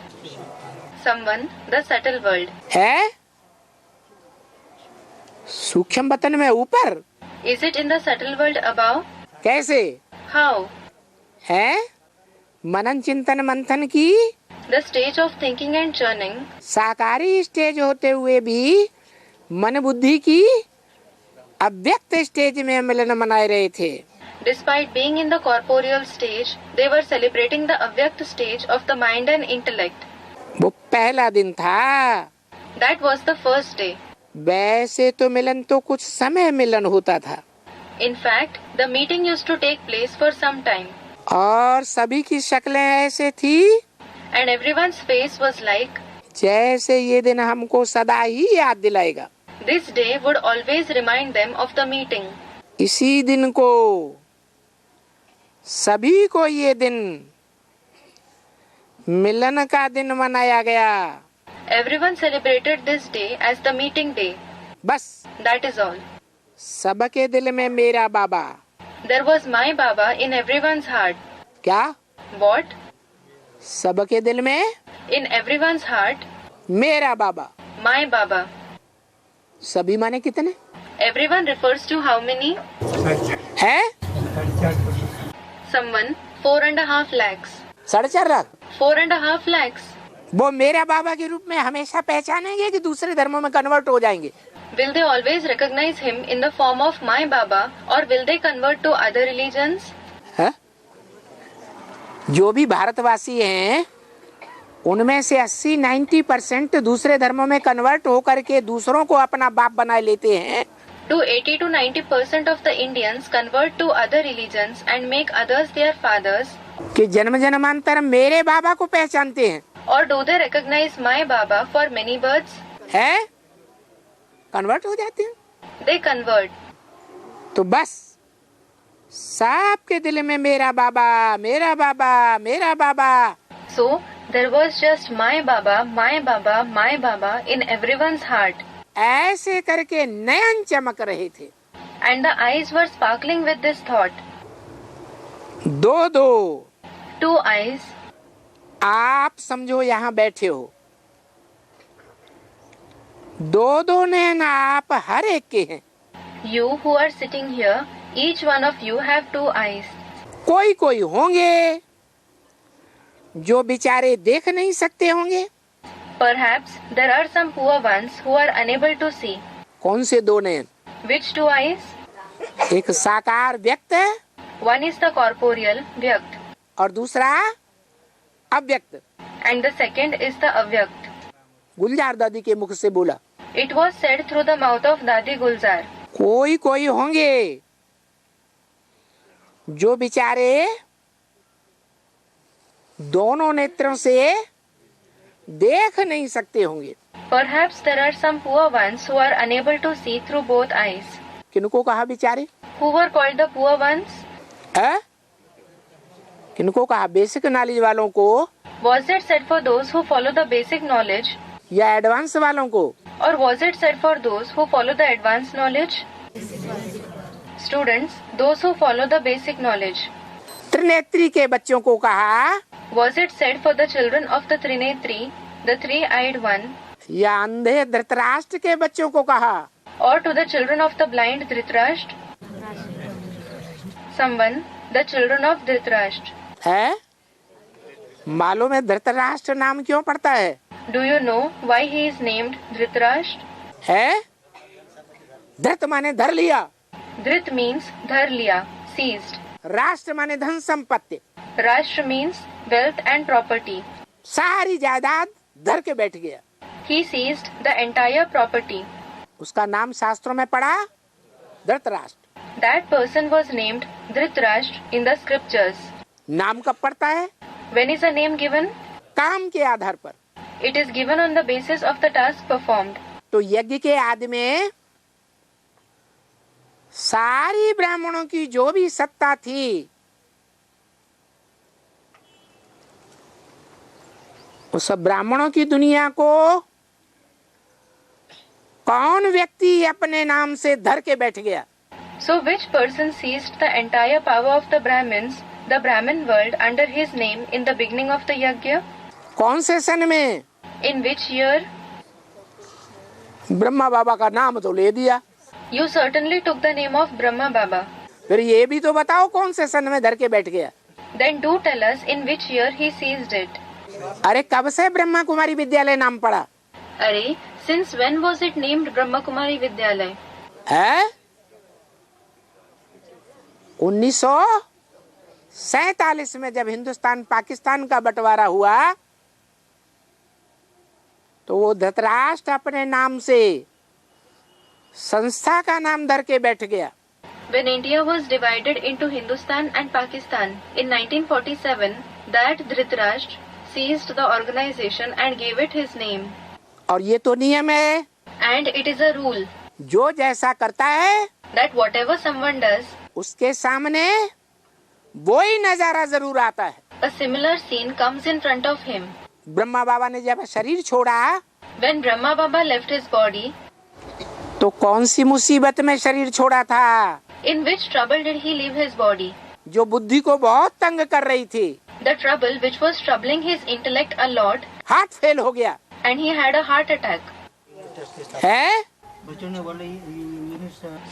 Someone, the subtle world. है? सूक्ष्म वतन में ऊपर? Is it in the subtle world above? कैसे How? है? मनन चिंतन मंथन की The stage of thinking and churning, साकारी स्टेज होते हुए भी मन बुद्धि की अव्यक्त स्टेज में मिलन मनाए रहे थे। despite being in the corporeal stage, they were celebrating the Avyakt stage of the mind and intellect. वो पहला दिन था। That was the first day. वैसे तो मिलन तो कुछ समय मिलन होता था In fact, the meeting used to take place for some time, और सभी की शक्लें ऐसे थी and everyone's face was like, जैसे ये दिन हमको सदा ही याद दिलाएगा। this day would always remind them of the meeting. इसी दिन को सभी को ये दिन मिलन का दिन मनाया गया। Everyone celebrated this day as the meeting day. बस That is all. सबके दिल में मेरा बाबा। There was my Baba in everyone's heart. क्या? What? सबके दिल में In everyone's heart, मेरा बाबा। my Baba. सभी माने कितने Everyone refers to how many? है? Someone, 4.5 lakhs. 4.5 लाख। 4.5 lakhs. वो मेरा बाबा के रूप में हमेशा पहचानेंगे कि दूसरे धर्मों में कन्वर्ट हो जाएंगे? Will they always recognize him in the form of my Baba, or will they convert to other religions? है? जो भी भारतवासी हैं उनमें से 80-90% दूसरे धर्मों में कन्वर्ट होकर के दूसरों को अपना बाप बना लेते हैं। Do 80 to 90% of the Indians convert to other religions and make others their fathers? कि जन्म जन्मांतर मेरे बाबा को पहचानते हैं। Or do they recognize my Baba for many births? है? कन्वर्ट हो जाते हैं। They convert. तो बस सबके दिल में मेरा बाबा मेरा बाबा मेरा बाबा। So, there was just my Baba, my Baba, my Baba in everyone's heart. ऐसे करके नयन चमक रहे थे। And the eyes were sparkling with this thought. दो दो 2 eyes. आप समझो यहाँ बैठे हो, दो दो नयन आप हर एक के हैं। You who are sitting here, each one of you have 2 eyes. कोई कोई होंगे जो बेचारे देख नहीं सकते होंगे। Perhaps there are some poor ones who are unable to see. कौन से दो नयन? Which 2 eyes? एक साकार व्यक्त है One is the corporeal, Vyakt, और दूसरा अव्यक्त। and the second is the Avyakt. गुलजार दादी के मुख से बोला। It was said through the mouth of Dadi Gulzar. कोई कोई होंगे जो बेचारे दोनों नेत्रों से देख नहीं सकते होंगे। Perhaps there are some poor ones who are unable to see through both eyes. किनको कहा बेचारे? Who were called the poor ones? है? किनको कहा? बेसिक नॉलेज वालों को Was it said for those who follow the basic knowledge, या advance वालों को? or was it said for those who follow the advanced knowledge? Students, those who follow the basic knowledge. त्रिनेत्री के बच्चों को कहा Was it said for the children of the Trinetri, the three-eyed one, या अंधे धृतराष्ट्र के बच्चों को कहा? or to the children of the blind Dhritarashtra? Someone, the children of Dhritarashtra. है? मालूम है धृतराष्ट्र नाम क्यों पड़ता है? Do you know why he is named Dhritarashtra? है? धृत माने धर लिया, Dhrit means dhar liya, seized, राष्ट्र माने धन संपत्ति, Rashtra means wealth and property. सारी जायदाद धर के बैठ गया। He seized the entire property. उसका नाम शास्त्रों में पड़ा Dhritarashtra. That person was named Dhritarashtra in the scriptures. नाम कब पड़ता है? When is a name given? काम के आधार पर। It is given on the basis of the task performed. तो यज्ञ के आदि में सारी ब्राह्मणों की जो भी सत्ता थी, उस ब्राह्मणों की दुनिया को कौन व्यक्ति अपने नाम से धर के बैठ गया? So which person seized the entire power of the Brahmins, the Brahmin world, under his name in the beginning of the yajna? कौन से सन में? In which year? ब्रह्मा बाबा का नाम तो ले दिया। You certainly took the name of Brahma Baba. फिर ये भी तो बताओ कौन से सन में धर के बैठ गया? Then do tell us in which year he seized it. अरे कब से ब्रह्मा कुमारी विद्यालय नाम पड़ा Arey, since when was it named Brahma Kumari Vidyalaya? है? 1947 में जब हिंदुस्तान पाकिस्तान का बंटवारा हुआ तो वो धृतराष्ट्र अपने नाम से संस्था का नाम धर के बैठ गया। When India was divided into Hindustan and Pakistan in 1947, that Dhritarashtra seized the organization and gave it his name. और ये तो नियम है, And it is a rule जो जैसा करता है that whatever someone does, उसके सामने वो ही नजारा जरूर आता है। a similar scene comes in front of him. Brahma बाबा ने जब शरीर छोड़ा When Brahma Baba left his body, तो कौन सी मुसीबत में शरीर छोड़ा था? in which trouble did he leave his body? जो बुद्धि को बहुत तंग कर रही थी। The trouble which was troubling his intellect a lot, heart fail हो गया and he had a heart attack. है?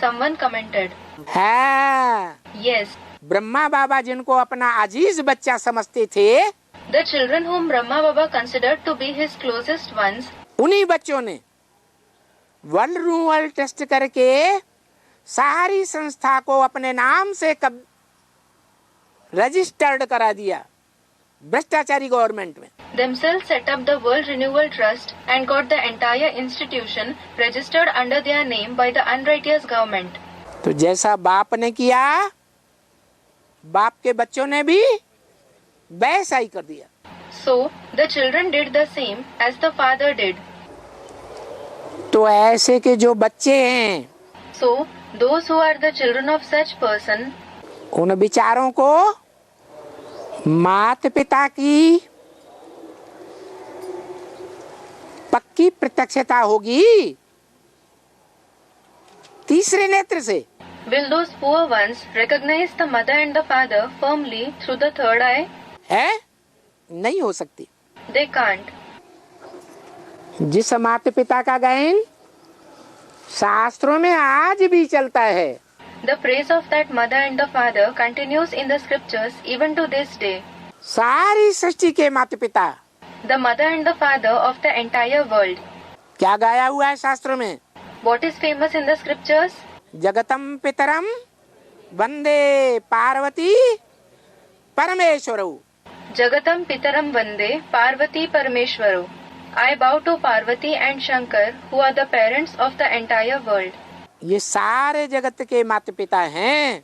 Someone commented, है। yes, ब्रह्मा बाबा जिनको अपना अजीज बच्चा समझते थे, the children whom Brahma Baba considered to be his closest ones, उन्हीं बच्चों ने वर्ल्ड रूल टेस्ट करके सारी संस्था को अपने नाम से कब रजिस्टर्ड करा दिया भ्रष्टाचारी गवर्नमेंट में। themselves set up the World Renewal Trust and got the entire institution registered under their name by the unrighteous government. तो जैसा बाप ने किया, बाप के बच्चों ने भी वैसा ही कर दिया। So the children did the same as the father did. तो ऐसे के जो बच्चे हैं, So those who are the children of such person, उन विचारों को माता पिता की पक्की प्रत्यक्षता होगी तीसरे नेत्र से। will those poor ones recognize the mother and the father firmly through the third eye? है? नहीं हो सकती। They can't. जिस माता पिता का गायन शास्त्रों में आज भी चलता है, The praise of that mother and the father continues in the scriptures even to this day. सारी सृष्टि के माता पिता, The mother and the father of the entire world. क्या गाया हुआ है शास्त्रों में? What is famous in the scriptures? जगतम पितरम Vande Parvati परमेश्वरौ। Jagatam Pitaram Vande Parvati Parameshwaro. I bow to Parvati and Shankar, who are the parents of the entire world. ये सारे जगत के माता पिता हैं,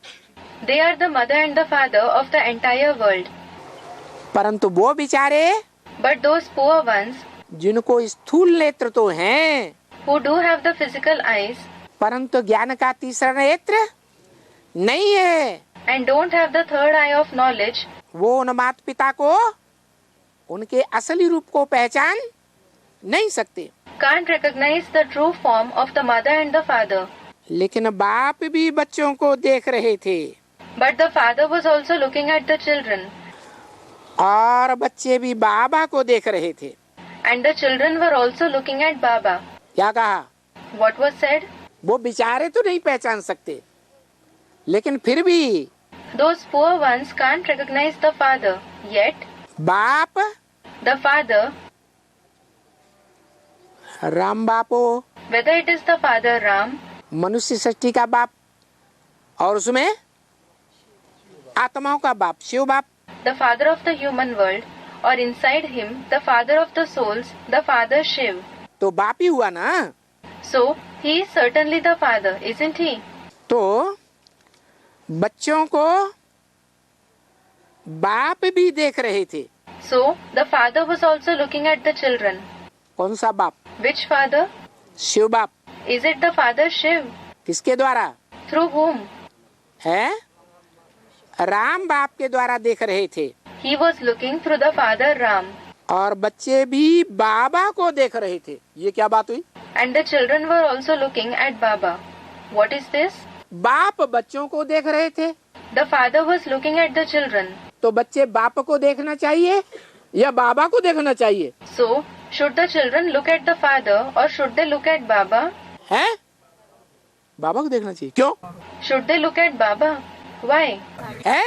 They are the mother and the father of the entire world. परंतु वो बेचारे But those poor ones जिनको स्थूल नेत्र तो हैं, who do have the physical eyes परंतु ज्ञान का तीसरा नेत्र नहीं है, and don't have the third eye of knowledge, वो उन माता पिता को उनके असली रूप को पहचान नहीं सकते। can't recognize the true form of the mother and the father. लेकिन बाप भी बच्चों को देख रहे थे But the father was also looking at the children, और बच्चे भी बाबा को देख रहे थे। and the children were also looking at Baba. क्या कहा? What was said? वो बेचारे तो नहीं पहचान सकते, लेकिन फिर भी Those poor ones can't recognize the father, yet बाप the father, राम बापो, whether it is the father Ram, मनुष्य सृष्टि का बाप, और उसमें आत्माओं का बाप शिव बाप, the father of the human world, or inside him, the father of the souls, the father Shiv. तो बाप ही हुआ ना। So, he is certainly the father, isn't he? तो बच्चों को बाप भी देख रहे थे। So, the father was also looking at the children. कौन सा बाप? Which father? शिव बाप। Is it the father Shiv? किसके द्वारा Through whom? है? राम बाप के द्वारा देख रहे थे। He was looking through the father Ram. और बच्चे भी बाबा को देख रहे थे। ये क्या बात हुई? And the children were also looking at Baba. What is this? बाप बच्चों को देख रहे थे, The father was looking at the children. तो बच्चे बाप को देखना चाहिए या बाबा को देखना चाहिए? So, should the children look at the father or should they look at Baba? है? बाबा को देखना चाहिए। क्यों? Should they look at Baba? Why? है?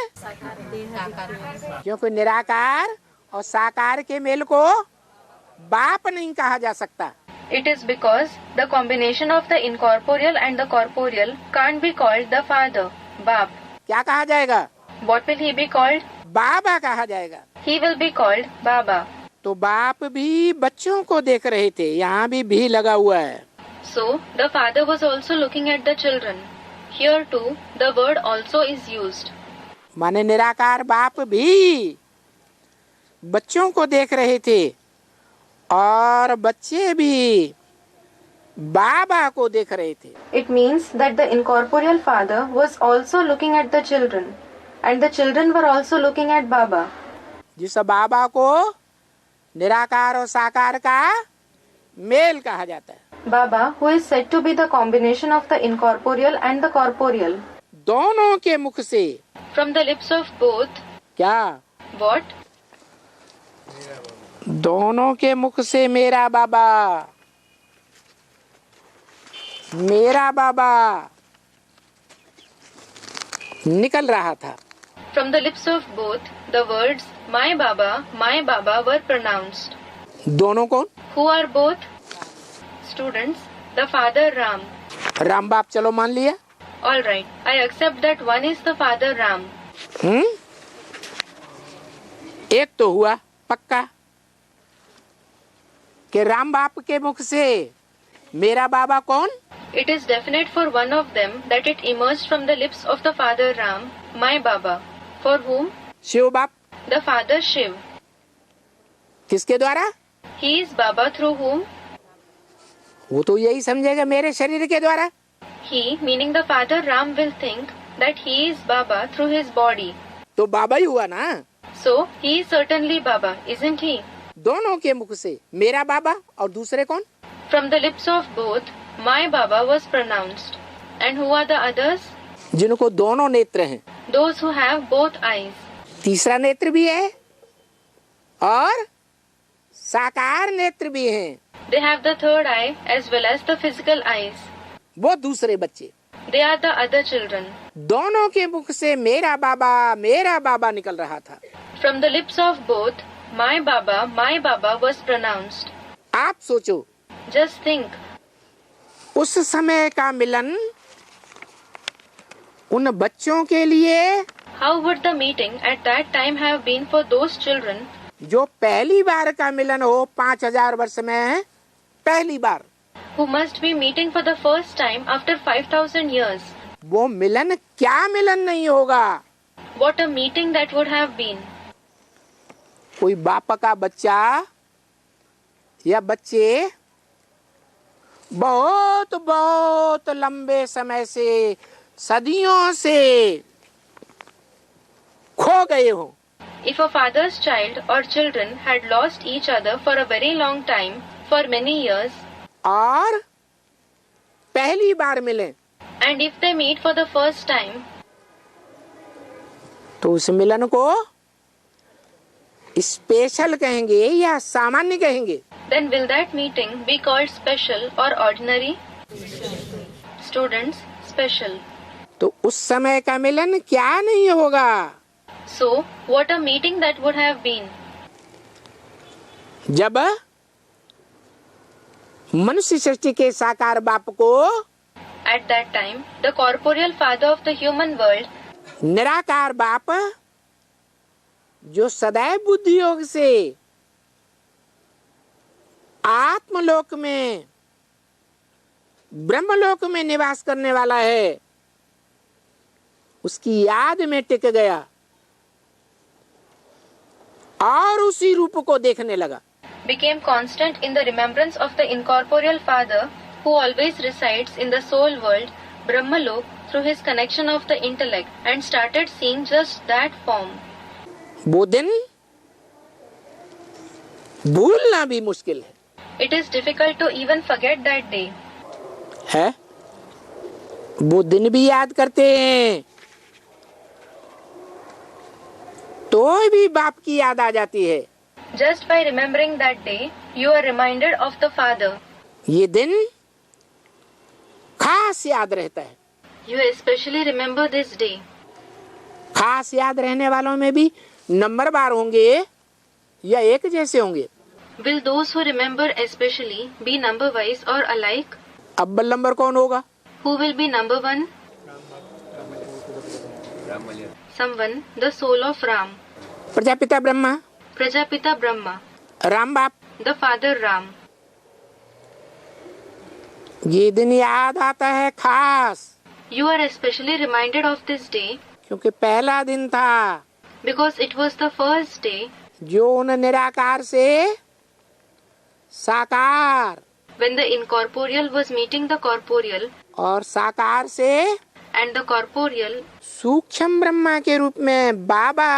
क्योंकि निराकार और साकार के मेल को बाप नहीं कहा जा सकता। It is because the combination of the incorporeal and the corporeal can't be called the father, Bab. क्या कहा जाएगा? What will he be called? बाबा कहा जाएगा। He will be called Baba. तो बाप भी बच्चों को देख रहे थे। यहाँ भी लगा हुआ है। So, the father was also looking at the children. Here too, the word also is used. माने निराकार बाप भी बच्चों को देख रहे थे और बच्चे भी बाबा को देख रहे थे। It means that the incorporeal father was also looking at the children, and the children were also looking at Baba. जिस बाबा को निराकार और साकार का मेल कहा जाता है। Baba, who is said to be the combination of the incorporeal and the corporeal. दोनों के मुख से From the lips of both. क्या? What? दोनों के मुख से मेरा बाबा निकल रहा था। From the lips of both, the words my Baba were pronounced. दोनों कौन? Who are both? Students, the father Ram. Ram बाप चलो मान लिया। All right, I accept that one is the father Ram. एक तो हुआ पक्का कि राम बाप के मुख से मेरा बाबा कौन? It is definite for one of them that it emerged from the lips of the father Ram, my Baba. For whom? Shiv बाप। The father Shiv. किसके द्वारा? He is Baba through whom? वो तो यही समझेगा मेरे शरीर के द्वारा। He, meaning the father Ram, will think that he is Baba through his body. तो बाबा ही हुआ ना। So, he is certainly Baba, isn't he? दोनों के मुख से मेरा बाबा और दूसरे कौन? From the lips of both, my Baba was pronounced. And who are the others? जिनको दोनों नेत्र हैं। Those who have both eyes. तीसरा नेत्र भी है और साकार नेत्र भी हैं। They have the third eye as well as the physical eyes. वो दूसरे बच्चे। They are the other children. दोनों के मुख से मेरा बाबा निकल रहा था। From the lips of both, my Baba was pronounced. आप सोचो, Just think, उस समय का मिलन उन बच्चों के लिए how would the meeting at that time have been for those children जो पहली बार का मिलन हो 5000 वर्ष में, पहली बार who must be meeting for the first time after 5,000 years? वो मिलन क्या मिलन नहीं होगा। What a meeting that would have been. कोई बाप का बच्चा या बच्चे बहुत लंबे समय से सदियों से खो गए हो। If a father's child or children had lost each other for a very long time, for many years, और पहली बार मिले, and if they meet for the first time, तो उस मिलन को स्पेशल कहेंगे या सामान्य कहेंगे? then will that meeting be called special or ordinary? Students, special. तो उस समय का मिलन क्या नहीं होगा। So, what a meeting that would have been. जब मनुष्य सृष्टि के साकार बाप को At that time, the corporeal father of the human world निराकार बाप जो सदैव बुद्धि योग से आत्मलोक में ब्रह्मलोक में निवास करने वाला है, उसकी याद में टिक गया और उसी रूप को देखने लगा। Became constant in the remembrance of the incorporeal Father who always resides in the soul world, Brahmalok, through his connection of the intellect, and started seeing just that form. वो दिन भूलना भी मुश्किल है। It is difficult to even forget that day. है, वो दिन भी याद करते हैं तो भी बाप की याद आ जाती है। Just by remembering that day, you are reminded of the Father. ये दिन खास याद रहता है। You especially remember this day. खास याद रहने वालों में भी नंबर बार होंगे या एक जैसे होंगे? Will those who remember especially be number wise or alike? अव्वल नंबर कौन होगा? Who will be number one? Someone, the soul of Ram. Prajapita Brahma, Prajapita Brahma. Ram बाप। The Father Ram. ये दिन याद आता है खास, You are especially reminded of this day क्योंकि पहला दिन था because it was the first day जो उन निराकार से साकार when the incorporeal was meeting the corporeal और साकार से and the corporeal सूक्ष्म ब्रह्मा के रूप में बाबा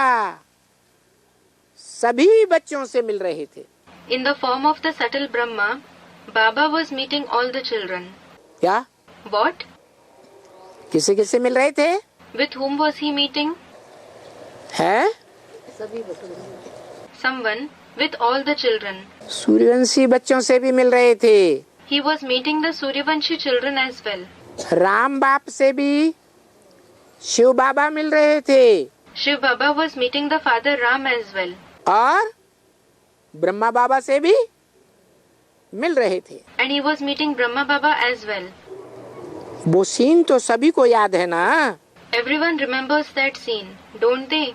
सभी बच्चों से मिल रहे थे। in the form of the subtle Brahma, Baba was meeting all the children. क्या? What? किसे किसे मिल रहे थे? With whom was he meeting? है? Someone with all the children. Suryavanshi बच्चों से भी मिल रहे थे। He was meeting the Suryavanshi children as well. Ram बाप से भी शिव बाबा मिल रहे थे Shiv Baba was meeting the Father Ram as well. और ब्रह्मा बाबा से भी मिल रहे थे। And he was meeting Brahma Baba as well. वो सीन तो सभी को याद है ना? Everyone remembers that scene, don't they?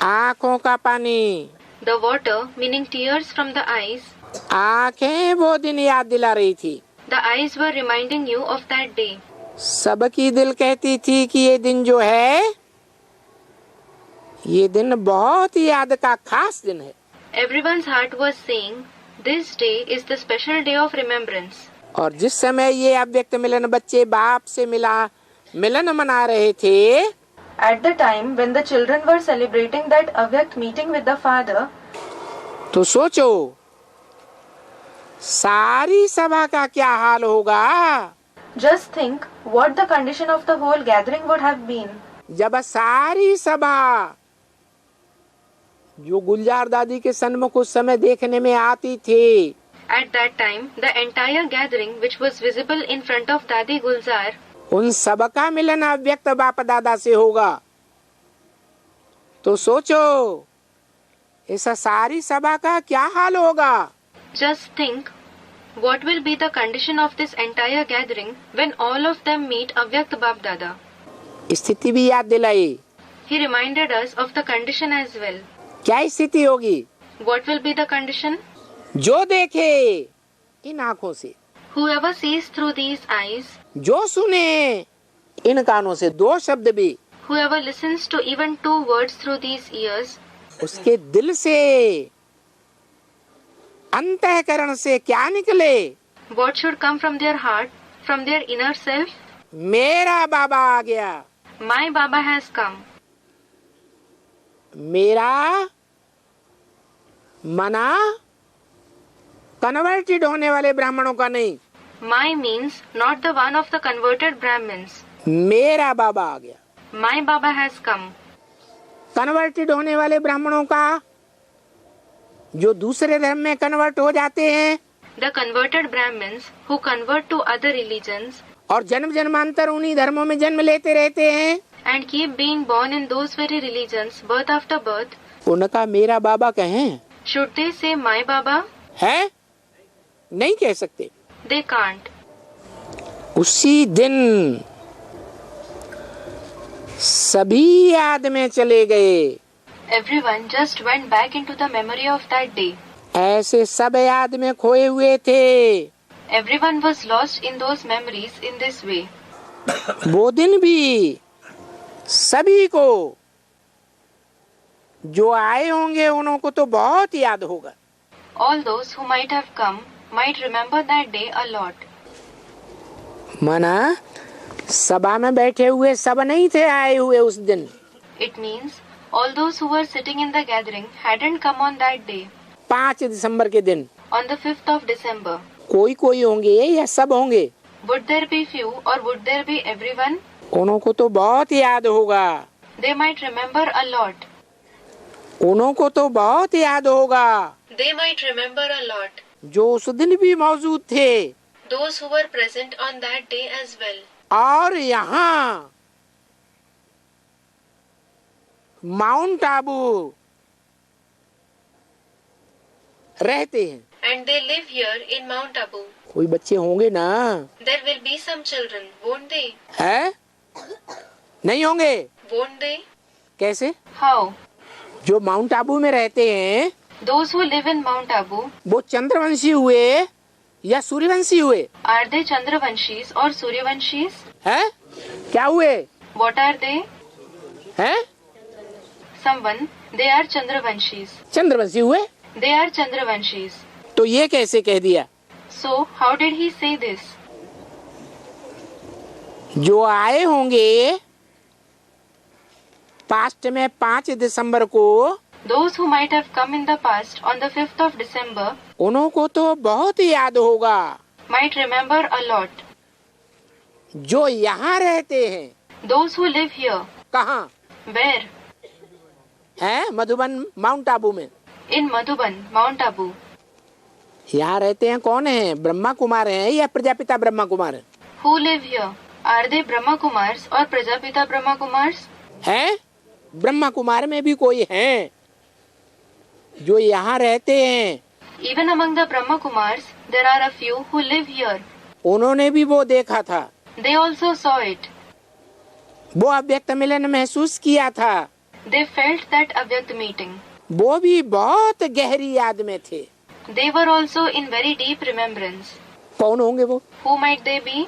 आँखों का पानी, The water, meaning tears from the eyes. आँखें वो दिन याद दिला रही थी। The eyes were reminding you of that day. सबकी दिल कहती थी कि ये दिन जो है, ये दिन बहुत याद का खास दिन है। Everyone's heart was saying, this day is the special day of remembrance. और जिस समय ये अव्यक्त मिलन बच्चे बाप से मिलन मना रहे थे, At the time when the children were celebrating that Avyakt meeting with the Father, तो सोचो सारी सभा का क्या हाल होगा just think what the condition of the whole gathering would have been. जब सारी सभा जो गुलजार दादी के सन्मुख उस समय देखने में आती थी, At that time, the entire gathering which was visible in front of Dadi Gulzar, उन सबका मिलन अव्यक्त बाप दादा से होगा। तो सोचो इस सारी सभा का क्या हाल होगा? just think what will be the condition of this entire gathering when all of them meet Avyakt Bap Dada. स्थिति भी याद दिलाई। He reminded us of the condition as well. क्या स्थिति होगी? What will be the condition? जो देखे इन आँखों से, Whoever sees through these eyes, जो सुने इन कानों से, दो शब्द भी, whoever listens to even 2 words through these ears, उसके दिल से अंतःकरण से क्या निकले? what should come from their heart, from their inner self? मेरा बाबा आ गया। My Baba has come. मेरा मना कन्वर्टेड होने वाले ब्राह्मणों का नहीं, My means not the one of the converted Brahmins. मेरा बाबा आ गया। My Baba has come. Converted होने वाले ब्राह्मणों का जो दूसरे धर्म में कन्वर्ट हो जाते हैं The converted Brahmins who convert to other religions और जन्म जन्मांतर उन्हीं धर्मों में जन्म लेते रहते हैं, and keep being born in those very religions birth after birth, उनका मेरा बाबा कहें? should they say my Baba? है? नहीं कह सकते। They can't. उसी दिन सभी याद में चले गए। Everyone just went back into the memory of that day. ऐसे सब याद में खोए हुए थे। Everyone was lost in those memories in this way. वो दिन भी सभी को जो आए होंगे उन्हों को तो बहुत याद होगा। All those who might have come might remember that day a lot. माना सभा में बैठे हुए सब नहीं थे आए हुए उस दिन। It means all those who were sitting in the gathering hadn't come on that day, 5 दिसंबर के दिन on the 5th of December. कोई होंगे या सब होंगे? Would there be few or would there be everyone? उन्हों को तो बहुत याद होगा। They might remember a lot. उन्हों को तो बहुत याद होगा They might remember a lot. जो उस दिन भी मौजूद थे। Those who were present on that day as well. और यहाँ माउंट आबू रहते हैं। And they live here in Mount Abu. कोई बच्चे होंगे ना? There will be some children, won't they? है? नहीं होंगे? Won't they? कैसे? How? जो माउंट आबू में रहते हैं Those who live in Mount Abu, वो चंद्रवंशी हुए या सूर्यवंशी हुए? are they Chandravanshis or Suryavanshis? है? क्या हुए? What are they? है? Someone, they are Chandravanshis. Chandravanshi हुए? They are Chandravanshis. तो ये कैसे कह दिया? So, how did he say this? जो आए होंगे पास्ट में 5 दिसंबर को, Those who might have come in the past on the 5th of December उन्हों को तो बहुत याद होगा। might remember a lot. जो यहाँ रहते हैं, Those who live here, कहाँ where? है? मधुबन माउंट आबू में। In Madhuban, Mount Abu. यहाँ रहते हैं कौन है? ब्रह्मा कुमार हैं या प्रजापिता ब्रह्मा कुमार हैं? Who live here? Are they Brahma Kumars or Prajapita Brahma Kumars? है? ब्रह्मा कुमार में भी कोई हैं जो यहाँ रहते हैं। Even among the Brahma Kumars, there are a few who live here. उन्होंने भी वो देखा था। They also saw it. वो अव्यक्त मिलन महसूस किया था। They felt that Avyakt meeting. वो भी बहुत गहरी याद में थे। They were also in very deep remembrance. कौन होंगे वो? Who might they be?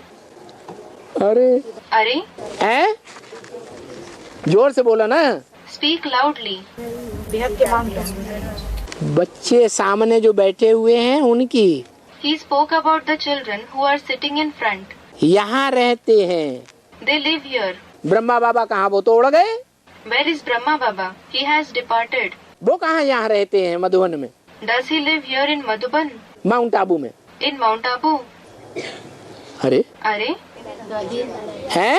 अरे Are? हैं? जोर से बोला ना। Speak loudly. बच्चे सामने जो बैठे हुए हैं उनकी। He spoke about the children who are sitting in front. यहाँ रहते हैं। They live here. ब्रह्मा बाबा कहाँ? वो तो उड़ गए। Where is Brahma Baba? He has departed. वो कहाँ यहाँ रहते हैं? मधुबन में, Does he live here in Madhuban? Mount Abu में। In Mount Abu? अरे Are? हैं?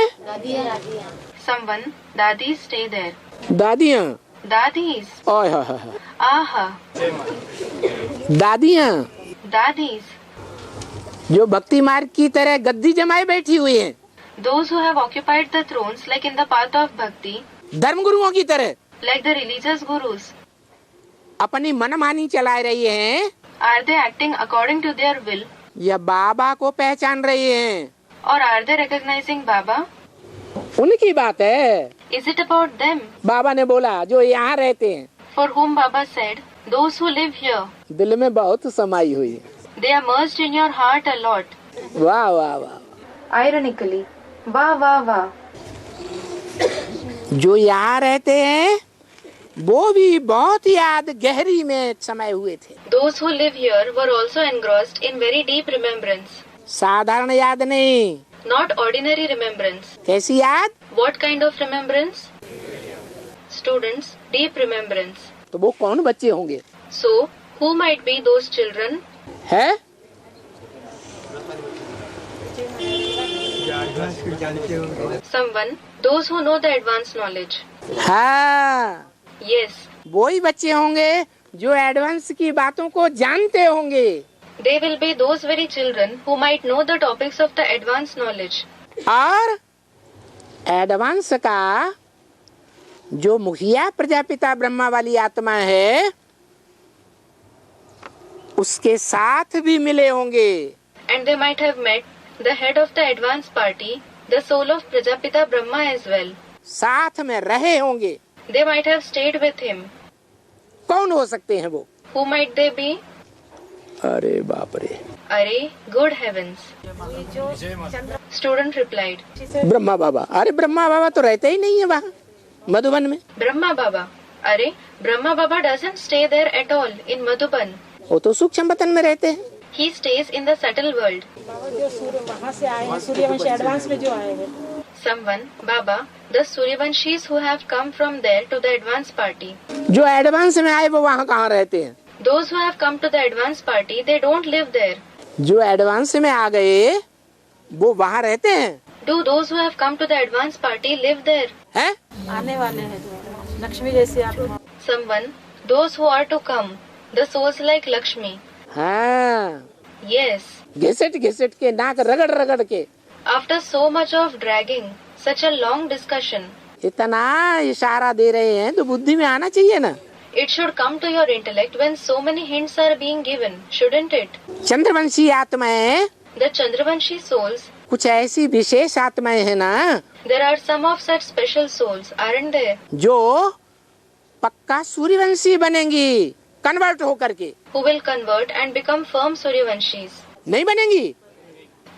Someone, Dadis stay there. दादियाँ? Dadis. ओए होए होए। Aha. दादियाँ Dadis. जो भक्ति मार्ग की तरह गद्दी जमाए बैठी हुई हैं, Those who have occupied the thrones like in the path of bhakti, धर्म गुरुओं की तरह like the religious gurus, अपनी मनमानी चला रही हैं are they acting according to their will या बाबा को पहचान रही हैं? or are they recognizing Baba? उनकी बात है। Is it about them? बाबा ने बोला जो यहाँ रहते हैं। For whom Baba said, those who live here, दिल में बहुत समाई हुई है। they are merged in your heart a lot. वाह वाह वाह। Ironically, वाह वाह वाह. जो यहाँ रहते हैं वो भी बहुत याद गहरी में समाये हुए थे। Those who live here were also engrossed in very deep remembrance. साधारण याद नहीं। Not ordinary remembrance. कैसी याद? What kind of remembrance? Students, deep remembrance. तो वो कौन बच्चे होंगे? So, who might be those children? है? Someone, those who know the advanced knowledge. हाँ, Yes, वो ही बच्चे होंगे जो एडवांस की बातों को जानते होंगे। they will be those very children who might know the topics of the advanced knowledge. और एडवांस का जो मुखिया प्रजापिता ब्रह्मा वाली आत्मा है उसके साथ भी मिले होंगे। And they might have met the head of the advanced party, the soul of Prajapita Brahma as well. साथ में रहे होंगे। They might have stayed with him. कौन हो सकते हैं वो? Who might they be? अरे बाप रे। Arey, good heavens. Student replied. Brahma बाबा। अरे ब्रह्मा बाबा तो रहते ही नहीं है वहाँ मधुबन में। Brahma Baba. Arey, Brahma Baba doesn't stay there at all in Madhuban. वो तो सूक्ष्म वतन में रहते हैं। He stays in the subtle world. जो सूर्य वहाँ से आए हैं, सूर्यवंशी एडवांस में जो आए हैं। Someone, Baba, the Suryavanshis who have come from there to the advance party. जो एडवांस में आए वो वहाँ कहाँ रहते हैं? Those who have come to the advance party, they don't live there. जो एडवांस में आ गए वो वहाँ रहते हैं। Do those who have come to the advance party live there? हैं? आने वाले हैं लक्ष्मी जैसे आप। Someone, those who are to come, the souls like Lakshmi. हाँ। Yes. घिसट घिसट के नाक रगड़ रगड़ के After so much of dragging, such a long discussion, इतना इशारा दे रहे हैं तो बुद्धि में आना चाहिए ना। it should come to your intellect when so many hints are being given, shouldn't it? Chandravanshi आत्माएं The Chandravanshi souls, कुछ ऐसी विशेष आत्माएं हैं ना there are some of such special souls, aren't there? जो पक्का सूर्यवंशी बनेंगी कन्वर्ट होकर के। Who will convert and become firm Suryavanshis. नहीं बनेंगी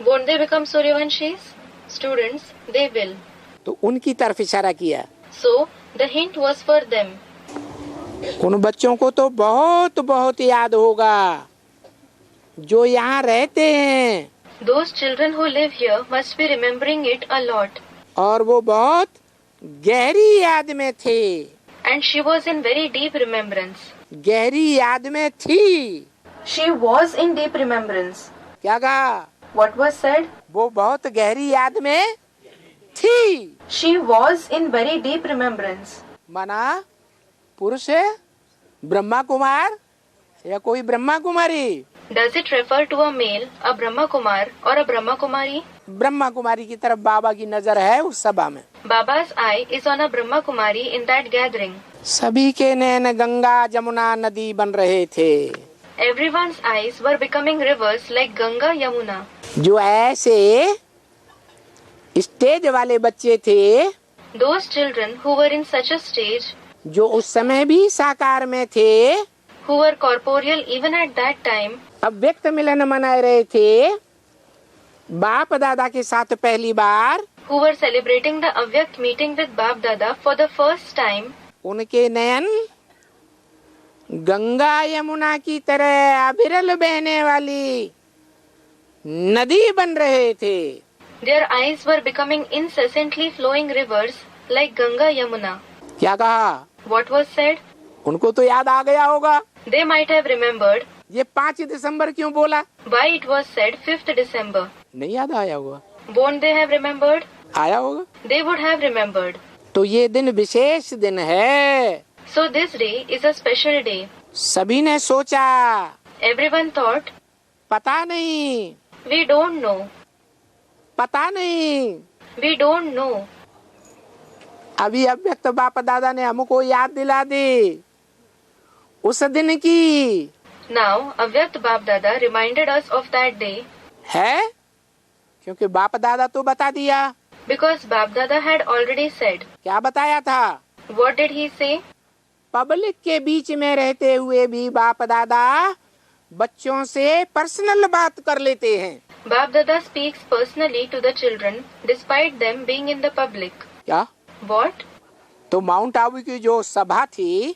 Won't they become Suryavanshis? Students, they will. तो उनकी तरफ इशारा किया। So, the hint was for them. उन बच्चों को तो बहुत बहुत याद होगा जो यहाँ रहते हैं, Those children who live here must be remembering it a lot. और वो बहुत गहरी याद में थे। And she was in very deep remembrance. गहरी याद में थी। She was in deep remembrance. क्या कहा? What was said? वो बहुत गहरी याद में थी। She was in very deep remembrance. माना पुरुष है, ब्रह्मा कुमार या कोई Brahma Kumari? Does it refer to a male, a Brahma Kumar or a Brahma Kumari? Brahma Kumari की तरफ बाबा की नजर है उस सभा में। Baba's eye is on a Brahma Kumari in that gathering. सभी के नैन गंगा जमुना नदी बन रहे थे। Everyone's eyes were becoming rivers like Ganga, Yamuna. जो ऐसे स्टेज वाले बच्चे थे, Those children who were in such a stage, जो उस समय भी साकार में थे, who were corporeal even at that time, अव्यक्त मिलन मना रहे थे बाप दादा के साथ पहली बार, who were celebrating the Avyakt meeting with Bap Dada for the first time, उनके नयन गंगा यमुना की तरह अविरल बहने वाली नदी बन रहे थे। their eyes were becoming incessantly flowing rivers like Ganga, Yamuna. क्या कहा? What was said? उनको तो याद आ गया होगा। They might have remembered ये 5 दिसंबर क्यों बोला? why it was said 5th December. नहीं याद आया होगा? Won't they have remembered? आया होगा। They would have remembered. तो ये दिन विशेष दिन है। So this day is a special day. सभी ने सोचा, Everyone thought, पता नहीं, we don't know, पता नहीं। we don't know. अभी अव्यक्त बाप दादा ने हमको याद दिला दी उस दिन की। Now, Avyakt Bap Dada reminded us of that day है क्योंकि बाप दादा तो बता दिया। because Bap Dada had already said. क्या बताया था? What did he say? Public के बीच में रहते हुए भी बाप दादा बच्चों से पर्सनल बात कर लेते हैं। Bap Dada speaks personally to the children despite them being in the public. क्या? What? तो माउंट आबू की जो सभा थी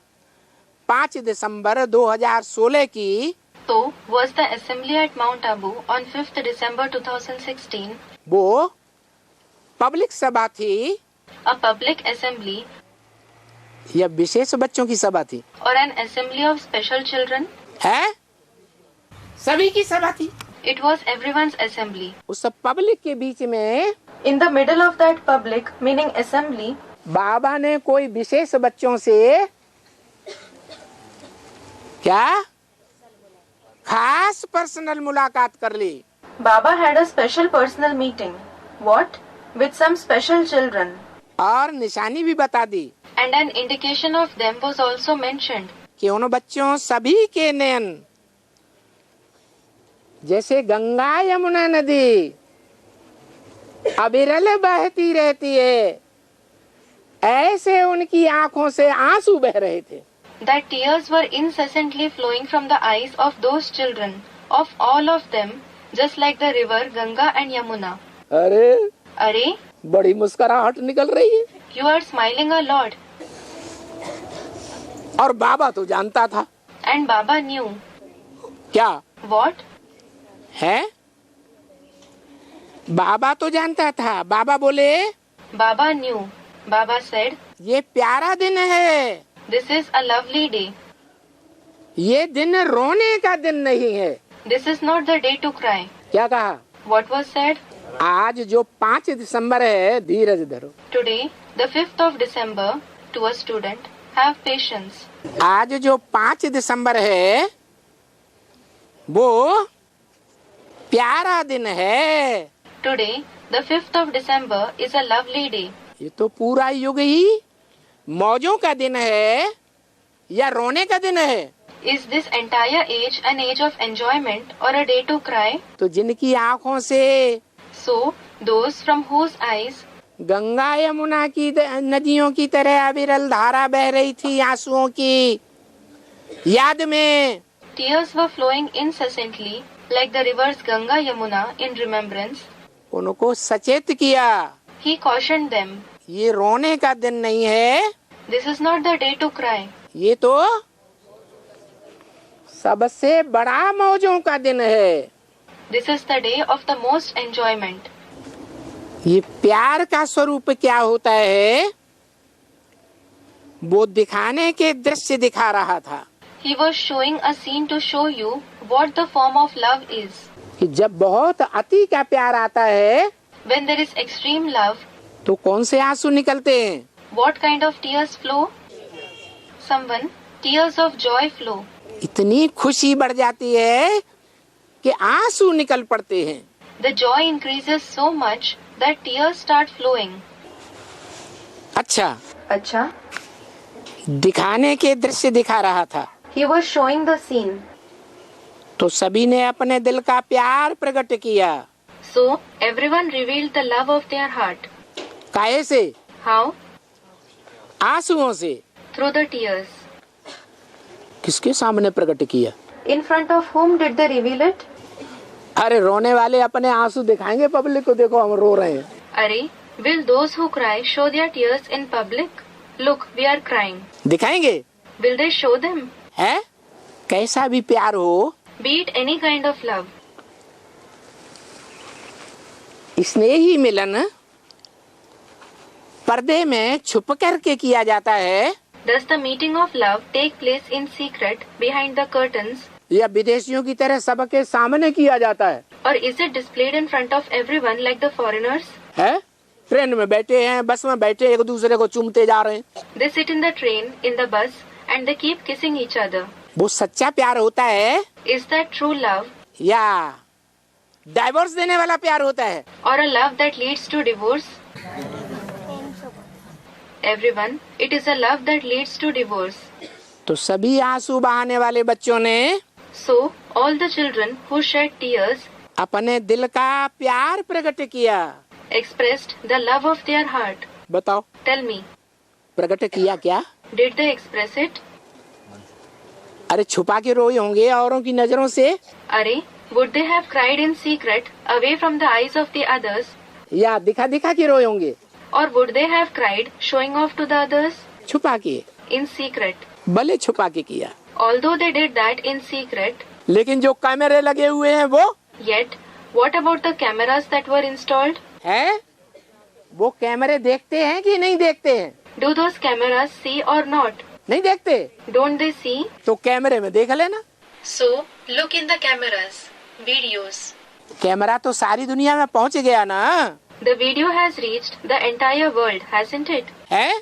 5 दिसंबर 2016 की, So, was the assembly at Mount Abu on 5th December 2016 वो पब्लिक सभा थी a public assembly या विशेष बच्चों की सभा थी? or an assembly of special children? है सभी की सभा थी। It was everyone's assembly. उस पब्लिक के बीच में In the middle of that public, meaning assembly, बाबा ने कोई विशेष बच्चों से क्या खास पर्सनल मुलाकात कर ली। Baba had a special personal meeting. What? With some special children. और निशानी भी बता दी And an indication of them was also mentioned. कि उन बच्चों सभी के नयन जैसे गंगा यमुना नदी अविरल बहती रहती है, ऐसे उनकी आंखों से आंसू बह रहे थे। that tears were incessantly flowing from the eyes of those children, of all of them, just like the river Ganga and Yamuna. अरे Are, बड़ी मुस्कुराहट निकल रही है। you are smiling a lot. और बाबा तो जानता था। And Baba knew. क्या What? है? बाबा तो जानता था। बाबा बोले Baba knew. Baba said, ये प्यारा दिन है, this is a lovely day. ये दिन रोने का दिन नहीं है। This is not the day to cry. क्या कहा? What was said? आज जो 5 दिसंबर है, धीरज धरो। Today, the 5th of December, to a student, have patience. आज जो 5 दिसंबर है वो प्यारा दिन है। Today, the 5th of December is a lovely day. ये तो पूरा युग ही मौजों का दिन है या रोने का दिन है? Is this entire age an age of enjoyment or a day to cry? तो जिनकी आंखों से So, those from whose eyes Ganga Yamuna की नदियों की तरह अविरल धारा बह रही थी आंसुओं की याद में, tears were flowing incessantly like the rivers Ganga Yamuna in remembrance, उनको सचेत किया, he cautioned them, ये रोने का दिन नहीं है, this is not the day to cry. ये तो सबसे बड़ा मौजों का दिन है। This is the day of the most enjoyment. ये प्यार का स्वरूप क्या होता है वो दिखाने के दृश्य दिखा रहा था। He was showing a scene to show you what the form of love is. कि जब बहुत अति का प्यार आता है When there is extreme love, तो कौन से आंसू निकलते हैं? what kind of tears flow? Someone, tears of joy flow. इतनी खुशी बढ़ जाती है कि आंसू निकल पड़ते हैं। The joy increases so much that tears start flowing. अच्छा, Acha, दिखाने के दृश्य दिखा रहा था he was showing the scene. तो सभी ने अपने दिल का प्यार प्रकट किया। So, everyone revealed the love of their heart. काहे से? How? आंसुओं से। Through the tears. किसके सामने प्रकट किया? In front of whom did they reveal it? अरे रोने वाले अपने आंसू दिखाएंगे पब्लिक को, देखो हम रो रहे हैं। Are, will those who cry show their tears in public? Look, we are crying. दिखाएंगे? Will they show them? है? कैसा भी प्यार हो, Be it any kind of love. स्नेही मिलन पर्दे में छुप करके किया जाता है Does the meeting of love take place in secret behind the curtains, या विदेशियों की तरह सबके सामने किया जाता है? or is it displayed in front of everyone like the foreigners? है? ट्रेन में बैठे हैं, बस में बैठे एक दूसरे को चूमते जा रहे हैं। They sit in the train, in the bus, and they keep kissing each other. वो सच्चा प्यार होता है Is that true love, या डाइवोर्स देने वाला प्यार होता है? or a love that leads to divorce? Everyone, it is a love that leads to divorce. तो सभी आंसू बहाने वाले बच्चों ने So, all the children who shed tears अपने दिल का प्यार प्रकट किया। expressed the love of their heart. बताओ, Tell me, प्रकट किया क्या? did they express it? अरे छुपा के रोए होंगे औरों की नजरों से, Are, would they have cried in secret, away from the eyes of the others? या दिखा दिखा के रोए होंगे? Or would they have cried, showing off to the others? छुपा के, In secret. भले छुपा के किया, Although they did that in secret, लेकिन जो कैमरे लगे हुए हैं वो yet, what about the cameras that were installed? है, वो कैमरे देखते हैं कि नहीं देखते हैं? Do those cameras see or not? नहीं देखते Don't they see? तो कैमरे में देख लेना। So, look in the cameras, videos. Camera तो सारी दुनिया में पहुंच गया ना। The video has reached the entire world, hasn't it? है,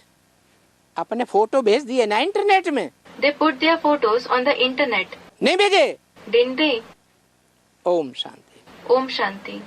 अपने फोटो भेज दिए ना इंटरनेट में। They put their photos on the internet, नहीं भेजे? didn't they? Om Shanti. Om Shanti.